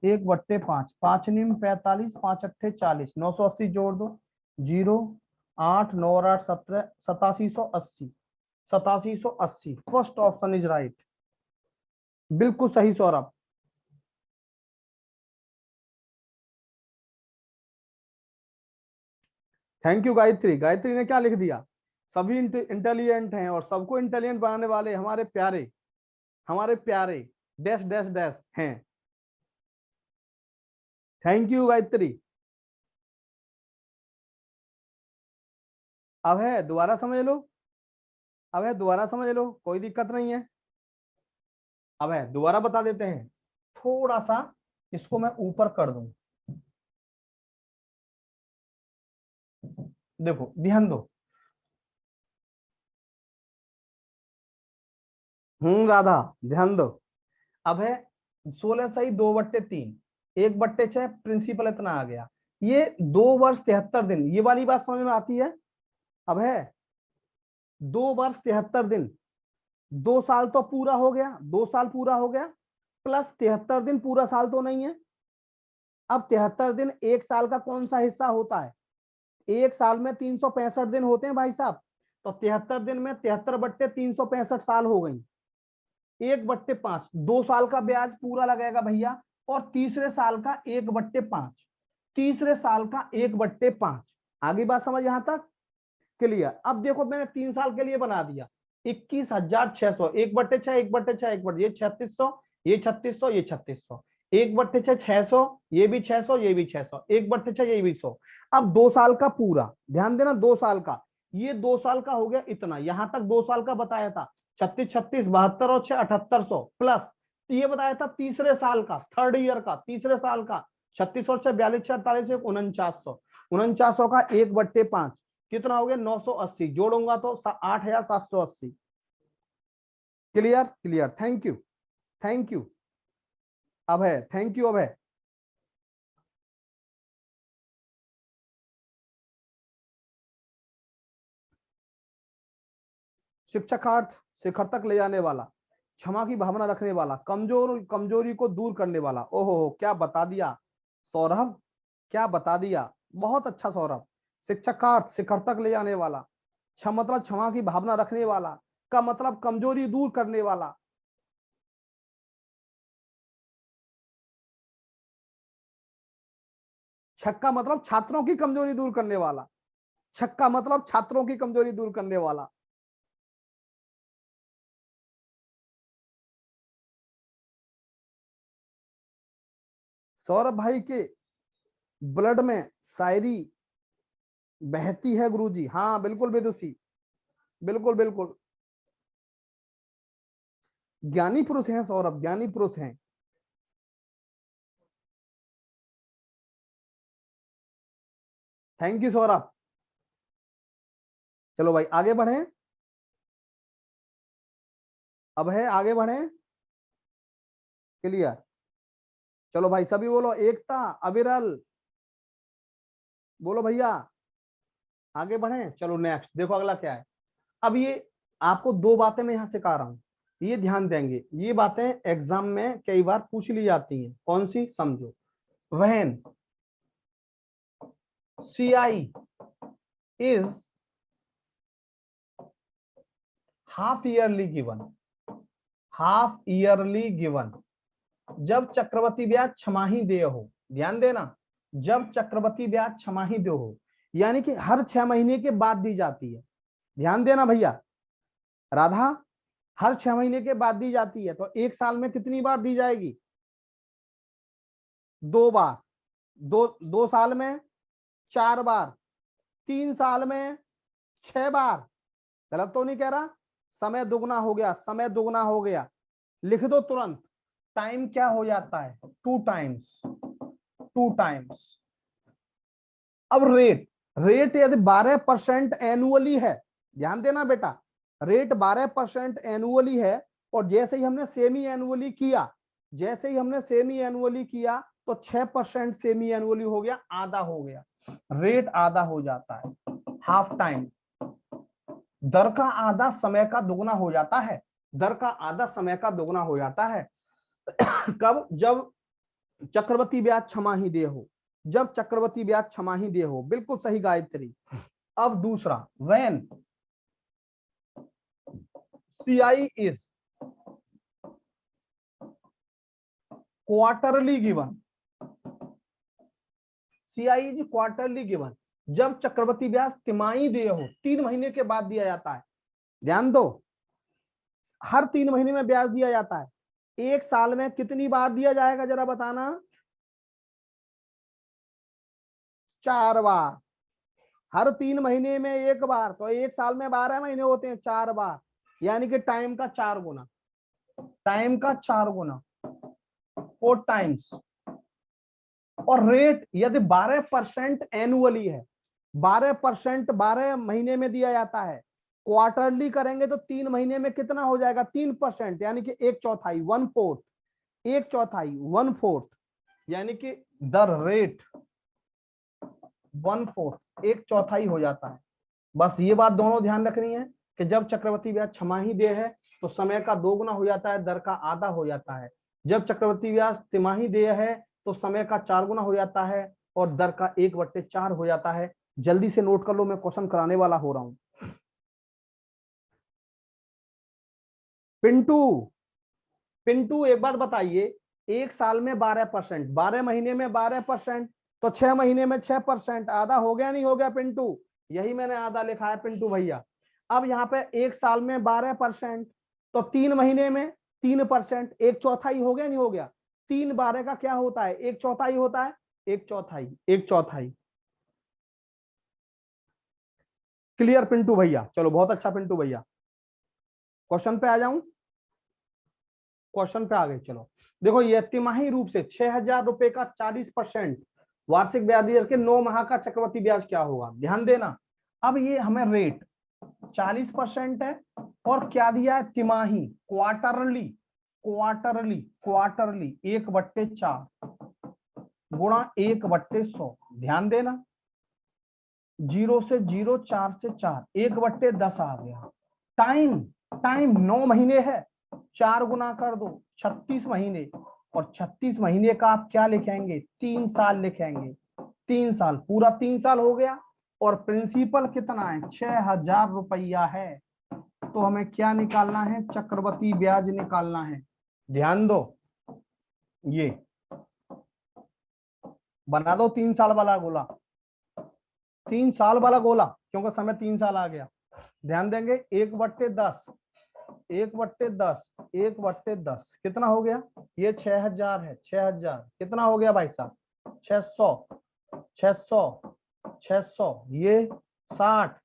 1/5, 5 नीम 45, 5 अट्ठे 40, 980 जोड़ दो, 0 8 9 और 8 17, 8780, 8780। फर्स्ट ऑप्शन इज राइट, बिल्कुल सही सौरभ। Thank you Gayatri. गायत्री ने क्या लिख दिया, सभी इंटेलिजेंट हैं और सबको इंटेलिजेंट बनाने वाले हमारे प्यारे डैश डैश डैश हैं। Thank you Gayatri. अब है दोबारा समझ लो, अब है दोबारा समझ लो, कोई दिक्कत नहीं है। अब है दोबारा बता देते हैं, थोड़ा सा इसको मैं ऊपर कर दूं। देखो ध्यान दो, राधा ध्यान दो। अब है 16 सही 2/3, 1/6 प्रिंसिपल इतना आ गया, ये 2 वर्ष 73 दिन, ये वाली बात समझ में आती है। अब है 2 वर्ष 73 दिन, 2 साल तो पूरा हो गया, 2 साल पूरा हो गया, प्लस 73 दिन पूरा साल तो नहीं है। अब 73 दिन एक साल का कौन सा हिस्सा होता है, एक साल में 365 दिन होते हैं भाई साहब, तो 73 दिन में 73/365 साल हो गई, 1/5, 2 साल का ब्याज पूरा लगेगा भैया, और तीसरे साल का 1/5, तीसरे साल का 1/5। आगे बात समझ यहां तक क्लियर। अब देखो मैंने 3 साल के लिए बना दिया, 21,600, 1/6, 1/6, 1/6, ये 3600, ये 3600, ये 3600, 1/6 600, ये भी 600, ये भी 600, 1/6 ये भी 100। अब 2 साल का पूरा, ध्यान देना 2 साल का, ये 2 साल का हो गया इतना, यहां तक 2 साल का बताया था, 36 36 72 और 6 7800, प्लस ये बताया था तीसरे साल का, थर्ड ईयर का, तीसरे साल का 36 और 6 42, 6 48, 4900, 4900 का 1/5 कितना हो गया 980, जोड़ूंगा तो 8780। Clear clear, thank you thank you. अब है थैंक यू। अब है शिक्षकार्थ शिखर तक ले जाने वाला, क्षमा की भावना रखने वाला, कमजोरी को दूर करने वाला। ओहो क्या बता दिया सौरभ, क्या बता दिया, बहुत अच्छा सौरभ। शिक्षकार्थ शिखर तक ले जाने वाला, मतलब क्षमा की भावना रखने वाला का मतलब कमजोरी दूर करने वाला। छक्का मतलब छात्रों की कमजोरी दूर करने वाला, छक्का मतलब छात्रों की कमजोरी दूर करने वाला। सौरभ भाई के ब्लड में शायरी बहती है गुरुजी, हाँ बिल्कुल विदुषी, बिल्कुल बिल्कुल, ज्ञानी पुरुष हैं सौरभ, ज्ञानी पुरुष हैं। Thank you Saurabh. चलो भाई आगे बढ़े, अब है आगे बढ़े, क्लियर। चलो भाई सभी बोलो, एकता अविरल, बोलो भैया, आगे बढ़े। चलो नेक्स्ट देखो अगला क्या है। अब ये आपको 2 बातें मैं यहां सिखा रहा हूं, ये ध्यान देंगे, ये बातें एग्जाम में कई बार पूछ ली जाती हैं। कौन सी, समझो। When CI is half yearly given, half yearly given, जब चक्रवृद्धि ब्याज छमाही देय हो, ध्यान देना, जब चक्रवृद्धि ब्याज छमाही देय हो, यानी कि हर 6 महीने के बाद दी जाती है। ध्यान देना भैया, राधा, हर 6 महीने के बाद दी जाती है, तो एक साल में कितनी बार दी जाएगी, 2 बार, 2 साल में 4 बार, 3 साल में 6 बार, गलत तो नहीं कह रहा, समय दुगना हो गया, समय दुगना हो गया, लिख दो तुरंत, टाइम क्या हो जाता है 2 टाइम्स, 2 टाइम्स। अब रेट, रेट यदि 12% एनुअली है, ध्यान देना बेटा, रेट 12% एनुअली है, और जैसे ही हमने सेमी एनुअली किया, जैसे ही हमने सेमी एनुअली किया तो 6% सेमी एनुअली हो गया, आधा हो गया, रेट आधा हो जाता है, हाफ टाइम। दर का आधा समय का दुगना हो जाता है, दर का आधा समय का दुगना हो जाता है। कब? जब चक्रवृद्धि ब्याज छमाही देय हो, जब चक्रवृद्धि ब्याज छमाही देय हो, बिल्कुल सही गायत्री। अब दूसरा, when CI is quarterly given, CI is quarterly given, जब चक्रवृद्धि ब्याज तिमाही देय हो, 3 महीने के बाद दिया जाता है, ध्यान दो, हर 3 महीने में ब्याज दिया जाता है। एक साल में कितनी बार दिया जाएगा जरा बताना? 4 बार, हर 3 महीने में 1 बार, तो एक साल में 12 महीने होते हैं, 4 बार, यानी कि टाइम का 4 गुना, टाइम का 4 गुना, 4 टाइम्स। और रेट यदि 12% एनुअली है, 12% 12 महीने में दिया जाता है, क्वार्टरली करेंगे तो 3 महीने में कितना हो जाएगा? 3%, यानी कि 1/4, 1/4, 1/4, 1/4, यानी कि द रेट 1/4, 1/4 हो जाता है। बस ये बात दोनों ध्यान रखनी है कि जब चक्रवृद्धि ब्याज छमाही देय है तो समय का 2 गुना हो जाता है, दर का आधा हो जाता है। जब चक्रवृद्धि ब्याज तिमाही देय है तो समय का 4 गुना हो जाता है और दर का 1/4 हो जाता है। जल्दी से नोट कर लो, मैं क्वेश्चन कराने वाला हो रहा हूं। पिंटू, पिंटू एक बात बताइए, एक साल में 12%, 12 महीने में 12%, तो 6 महीने में 6%, आधा हो गया नहीं हो गया पिंटू? यही मैंने आधा लिखा है पिंटू भैया। अब यहाँ पे एक साल में 12%, तो 3 महीने में 3%, 1/4 हो गया नहीं हो गया? 3 12 का क्या होता है? 1/4 होता है, 1/4, 1/4। क्लियर पिंटू भैया? चलो बहुत अच्छा पिंटू भैया। क्वेश्चन पे आ जाऊं, क्वेश्चन पे आ गए। चलो देखो, ये तिमाही रूप से 6,000 रुपए का 40% वार्षिक ब्याज दर के 9 माह का चक्रवृद्धि ब्याज क्या होगा? ध्यान देना। अब ये हमें रेट 40% है और क्या दिया है? तिमाही, क्वार्टरली, क्वार्टरली, क्वार्टरली 1/4 गुणा 1/100। ध्यान देना, 0 से 0, 4 से 4, 1/10 आ गया। टाइम, टाइम 9 महीने है, 4 गुना कर दो, 36 महीने, और 36 महीने का आप क्या लिखेंगे? 3 साल लिखेंगे, 3 साल, पूरा 3 साल हो गया। और प्रिंसिपल कितना है? 6,000 रुपया है। तो हमें क्या निकालना है? चक्रवृद्धि ब्याज निकालना है। ध्यान दो, ये बना दो 3 साल वाला गोला, 3 साल वाला गोला, क्योंकि समय 3 साल आ गया। ध्यान देंगे, 1/10, 1/10, 1/10 कितना हो गया? ये 6,000 है, 6,000 कितना हो गया भाई साहब? 600, 600, 600, ये 60,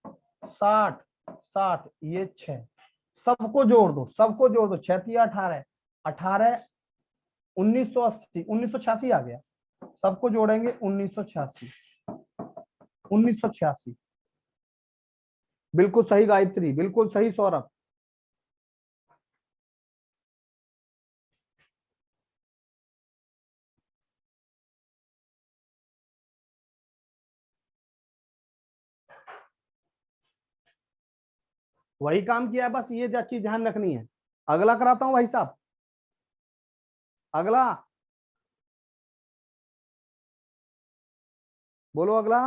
60, 60, ये 6, सबको जोड़ दो, सबको जोड़ दो, 6 18, 18, 1980, 1986 आ गया, सबको जोड़ेंगे 1986, 1986। बिल्कुल सही गायत्री, बिल्कुल सही सौरभ। वही काम किया है, बस ये चीज ध्यान रखनी है। अगला कराता हूं भाई साहब, अगला बोलो, अगला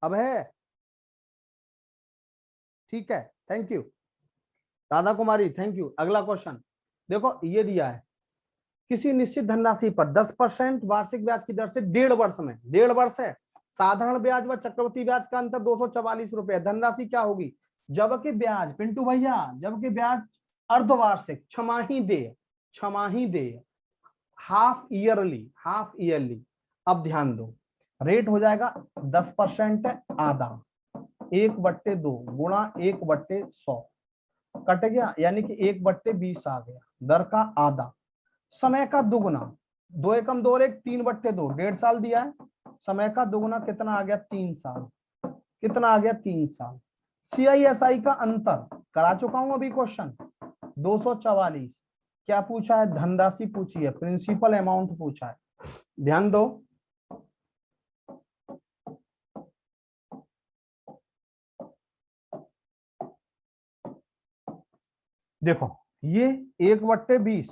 अब है? ठीक है, thank you Radha Kumari, thank you. अगला क्वेश्चन देखो, ये दिया है, किसी निश्चित धनराशि पर 10% वार्षिक ब्याज की दर से 1.5 वर्ष में, 1.5 वर्ष है, साधारण ब्याज व चक्रवृद्धि ब्याज का अंतर 244 रुपए, धनराशि क्या होगी? जबकि ब्याज, पिंटू भैया, जबकि ब्याज अर्धवार्षिक, छमाही देय, छमाही देय, हाफ ईयरली, हाफ ईयरली। अब ध्यान दो, रेट हो जाएगा 10% आधा, 1/2 गुणा 1/100 कट गया, यानी कि 1/20 आ गया, दर का आधा। समय का दुगुना, 2 एकम 2 और 1 3/2, 1.5 साल दिया है। समय का दुगुना कितना आ गया, 3 साल। कितना आ गया, 3 साल। CISI का अंतर करा चुका हूं अभी क्वेश्चन। 244 क्या पूछा है, धनराशि पूछी है, प्रिंसिपल अमाउंट पूछा है। ध्यान दो, देखो ये 1/20,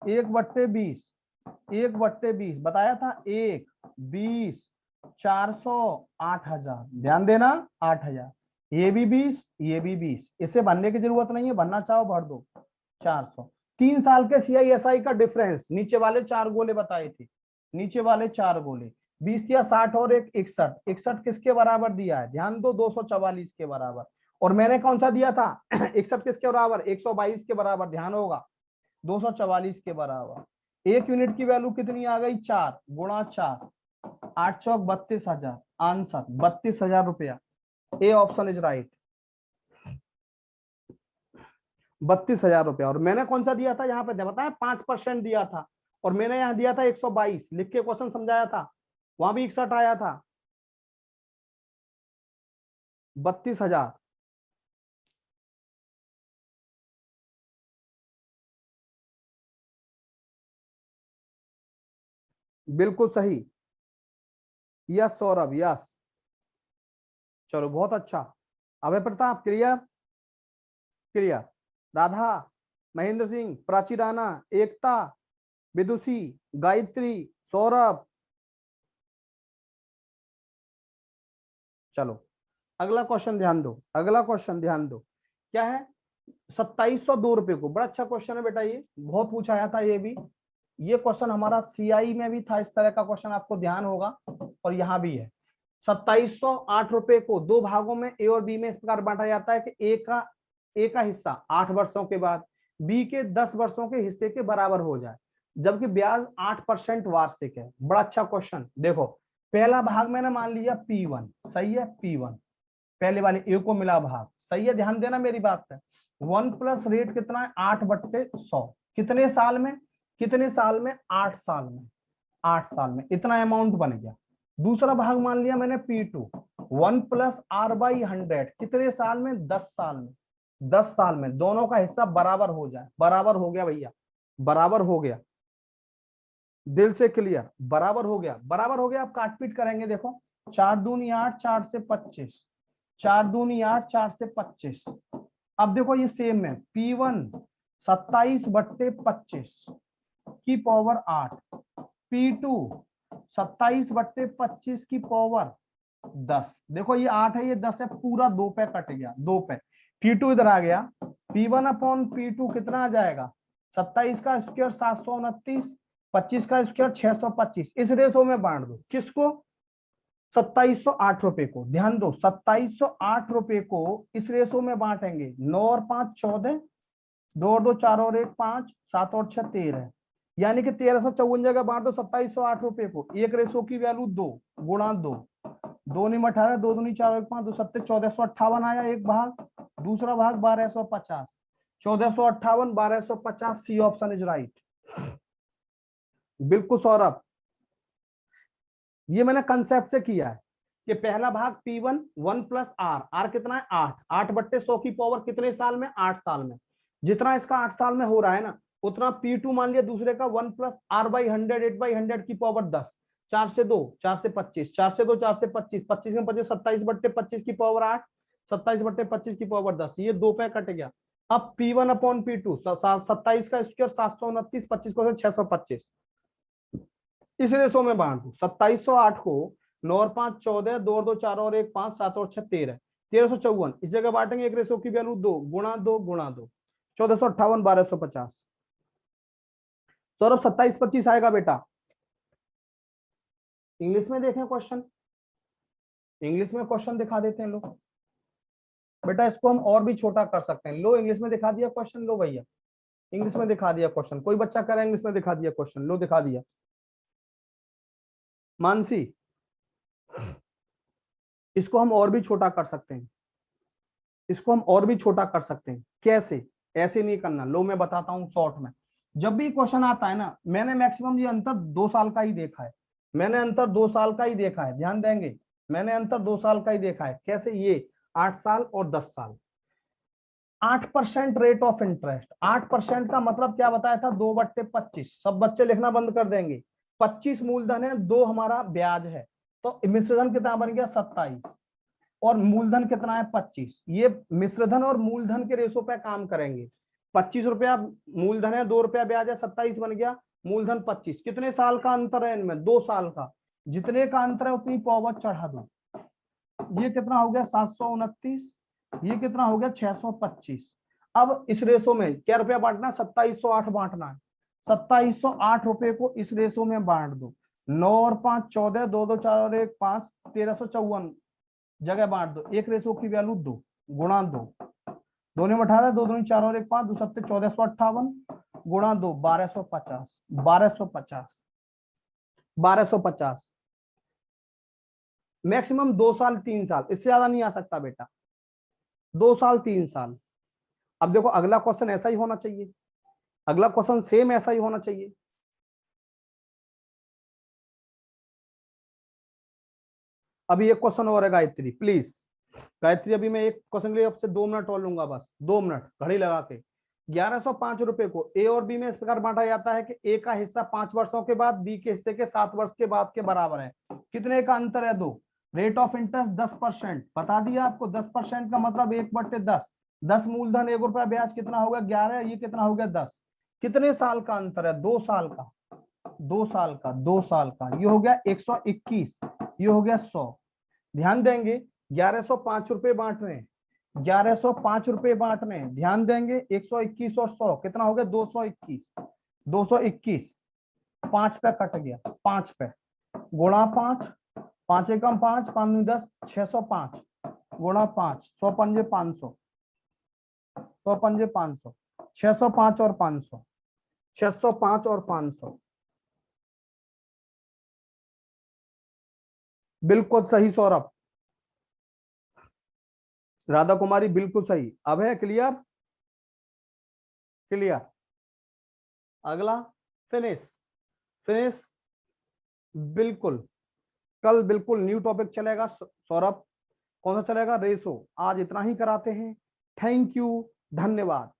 1/20, 1/20 बताया था, 1, 20, 400, 8,000। ध्यान देना, 8,000। ये भी 20, ये भी 20। इसे भरने की जरूरत नहीं है, भरना चाहो भर दो। 400। 3 साल के CISI का डिफरेंस, नीचे वाले 4 गोले बताए थे, नीचे वाले 4 गोले 20 या 60 और 1 61। 61 किसके बराबर दिया है, ध्यान दो, 244 के बराबर। और मैंने कौन सा दिया था 61 किसके बराबर, 122 के बराबर, ध्यान होगा, 244 के बराबर। 1 यूनिट की वैल्यू कितनी आ गई, 4 गुणा 4, 8 चौक 32,000, आंसर 32,000 रुपया। ए ऑप्शन इज राइट, 32,000 रुपया। और मैंने कौन सा दिया था यहाँ पे बताया, 5% दिया था। और मैंने यहाँ दिया था 122, लिख के क्वेश्चन समझाया था, वहां भी 61 आया था। 32,000। बिल्कुल सही, यस सौरभ, यस। चलो बहुत अच्छा। अभय प्रताप क्लियर, क्लियर। राधा, महेंद्र सिंह, प्राची राणा, एकता, विदुषी, गायत्री, सौरभ। चलो अगला क्वेश्चन ध्यान दो, अगला क्वेश्चन ध्यान दो, क्या है, 2702 रुपए को। बड़ा अच्छा क्वेश्चन है बेटा, ये बहुत पूछा आया था ये भी। ये क्वेश्चन हमारा CI में भी था, इस तरह का क्वेश्चन आपको ध्यान होगा, और यहाँ भी है। 2708 रुपए को 2 भागों में A और B में इस प्रकार बांटा जाता है कि ए का हिस्सा 8 वर्षों के बाद B के 10 वर्षों के हिस्से के बराबर हो जाए, जबकि ब्याज 8% वार्षिक है। बड़ा अच्छा क्वेश्चन। देखो पहला भाग मैंने मान लिया P1, सही है, P1 पहले वाले ए को मिला भाग, सही है, ध्यान देना मेरी बात है। 1 प्लस रेट कितना है, 8/100। कितने साल में, कितने साल में, 8 साल में, 8 साल में इतना अमाउंट बन गया। दूसरा भाग मान लिया मैंने P2, 1 प्लस R/100, कितने साल में, 10 साल में, 10 साल में दोनों का हिस्सा बराबर हो जाए। बराबर हो गया भैया, बराबर हो गया, दिल से क्लियर, बराबर हो गया, बराबर हो गया। आप काट पीट करेंगे, देखो 4 दूनी 8, 4 से 25, 4 दूनी 8, 4 से 25। अब देखो ये सेम है, P1 27/25 की पावर 8, P2 27/25 की पावर 10। देखो ये 8 है, ये 10 है, पूरा 2 पे कट गया, 2 पे। P2 इधर आ गया, P1/P2 कितना आ जाएगा, 27 का स्क्वायर 729, 25 का स्क्वायर 625। इस रेशो में बांट दो, किसको, 2708 रुपए को। ध्यान दो, 2708 रुपए को इस रेशो में बांटेंगे। 9 और 5 14, 2 और 2 4 और 1 5, 7 और 6 13, यानी कि 1354 जगह बांट दो 2708 रुपए को। एक रेशो की वैल्यू 2 गुणा 2, 2 नहीं 18, 2 दूनी 4 1 5, 2 7 1458 आया एक भाग। दूसरा भाग 1250, 1458 1250। सी ऑप्शन इज राइट, बिल्कुल सौरभ। ये मैंने कंसेप्ट से किया है कि पहला भाग P1 1 प्लस आर, आर कितना है 8, 8/100 की पावर कितने साल में, 8 साल में। जितना इसका 8 साल में हो रहा है ना, उतना P2 मान लिया दूसरे का 1 प्लस R/100, 8/100 की पावर 10। 4 से 2, 4 से 25, 4 से 2, 4 से 25, 25 में 25, 27/25 की पावर 8, 27/25 की पावर 10। ये 2 पे कट गया। अब P1/P2 27 का स्क्वायर 729, 25 को 625। इस रेशो में बांट दो 2708 को, 9 और 5 14, 2 और 2 4 और 1 5, 7 और 6 13, 1354। इस जगह बांटेंगे, एक रेशो की वैल्यू 2 गुणा 2 गुणा 2, 1458 1250। सौरभ 27-25 आएगा बेटा। इंग्लिश में देखें क्वेश्चन, इंग्लिश में क्वेश्चन दिखा देते हैं लोग बेटा। इसको हम और भी छोटा कर सकते हैं। लो इंग्लिश में दिखा दिया क्वेश्चन, लो भैया इंग्लिश में दिखा दिया क्वेश्चन। कोई बच्चा कह रहा है इंग्लिश में दिखा दिया क्वेश्चन, लो दिखा दिया। मानसी इसको हम और भी छोटा कर सकते हैं, इसको हम और भी छोटा कर सकते हैं। कैसे? ऐसे नहीं करना, लो मैं बताता हूँ शॉर्ट में। जब भी क्वेश्चन आता है ना, मैंने मैक्सिमम ये अंतर 2 साल का ही देखा है, मैंने अंतर 2 साल का ही देखा है, ध्यान देंगे, मैंने अंतर 2 साल का ही देखा है। कैसे? ये 8 साल और 10 साल। 8% रेट ऑफ इंटरेस्ट, 8% का मतलब क्या बताया था? 2/25। सब बच्चे लिखना बंद कर देंगे। 25 मूलधन है, 2 हमारा ब्याज है, तो मिश्रधन कितना बन गया? 27। और मूलधन कितना है? 25। ये मिश्रधन और मूलधन के रेशो पे काम करेंगे। 25 रुपया मूलधन है, 2 रुपया ब्याज है, 27 बन गया मूलधन 25। कितने साल का अंतर है इनमें? 2 साल का। जितने का अंतर है उतनी पॉवर चढ़ा दो। ये कितना हो गया? 729। ये कितना हो गया? 625। अब इस रेशो में क्या रुपया बांटना? 2708 बांटना है। 2708 रुपए को इस रेशो में बांट दो। 9 और 5 14, 2 2 4 और 1 5, 1354 जगह बांट दो। एक रेशो की वैल्यू 2 गुणा 2, 2 में 18, 2 दूनी 4 और 1 5, 2 सत्ते 1458 गुणा 2 1250, 1250, 1250। मैक्सिमम 2 साल 3 साल, इससे ज्यादा नहीं आ सकता बेटा। 2 साल 3 साल। अब देखो अगला क्वेश्चन ऐसा ही होना चाहिए, अगला क्वेश्चन सेम ऐसा ही होना चाहिए। अभी एक क्वेश्चन और है गायत्री, प्लीज गायत्री, अभी मैं एक क्वेश्चन के लिए आपसे 2 मिनट और लूंगा, बस 2 मिनट घड़ी लगा के। 1105 रुपए को ए और बी में इस प्रकार बांटा जाता है कि ए का हिस्सा 5 वर्षों के बाद बी के हिस्से के 7 वर्ष के बाद के बराबर है। कितने का अंतर है? 2। रेट ऑफ इंटरेस्ट 10%, बता दिया आपको। 10% का मतलब 1/10। 10 मूलधन 1 रुपया ब्याज कितना होगा? 11। ये कितना हो गया? 10। कितने साल का अंतर है? 2 साल का। 2 साल का, 2 साल का। ये हो गया 121, ये हो गया 100। ध्यान देंगे 1105 रुपए बांट रहे हैं, 1105 रुपए बांट रहे हैं, ध्यान देंगे। 121 और 100 कितना हो गया? 221। 221 5 पे कट गया, 5 पे गुणा 5, 5 एकम 5, 5 10, 605 गुणा 5, 100 पंजे 500, 100 पंजे 500, 605 और 500, 605 और 500। बिल्कुल सही सौरभ, राधा कुमारी बिल्कुल सही। अब है क्लियर? क्लियर। अगला फिनिश, फिनिश। बिल्कुल कल बिल्कुल न्यू टॉपिक चलेगा सौरभ। कौन सा चलेगा? रेशो। आज इतना ही कराते हैं। थैंक यू, धन्यवाद।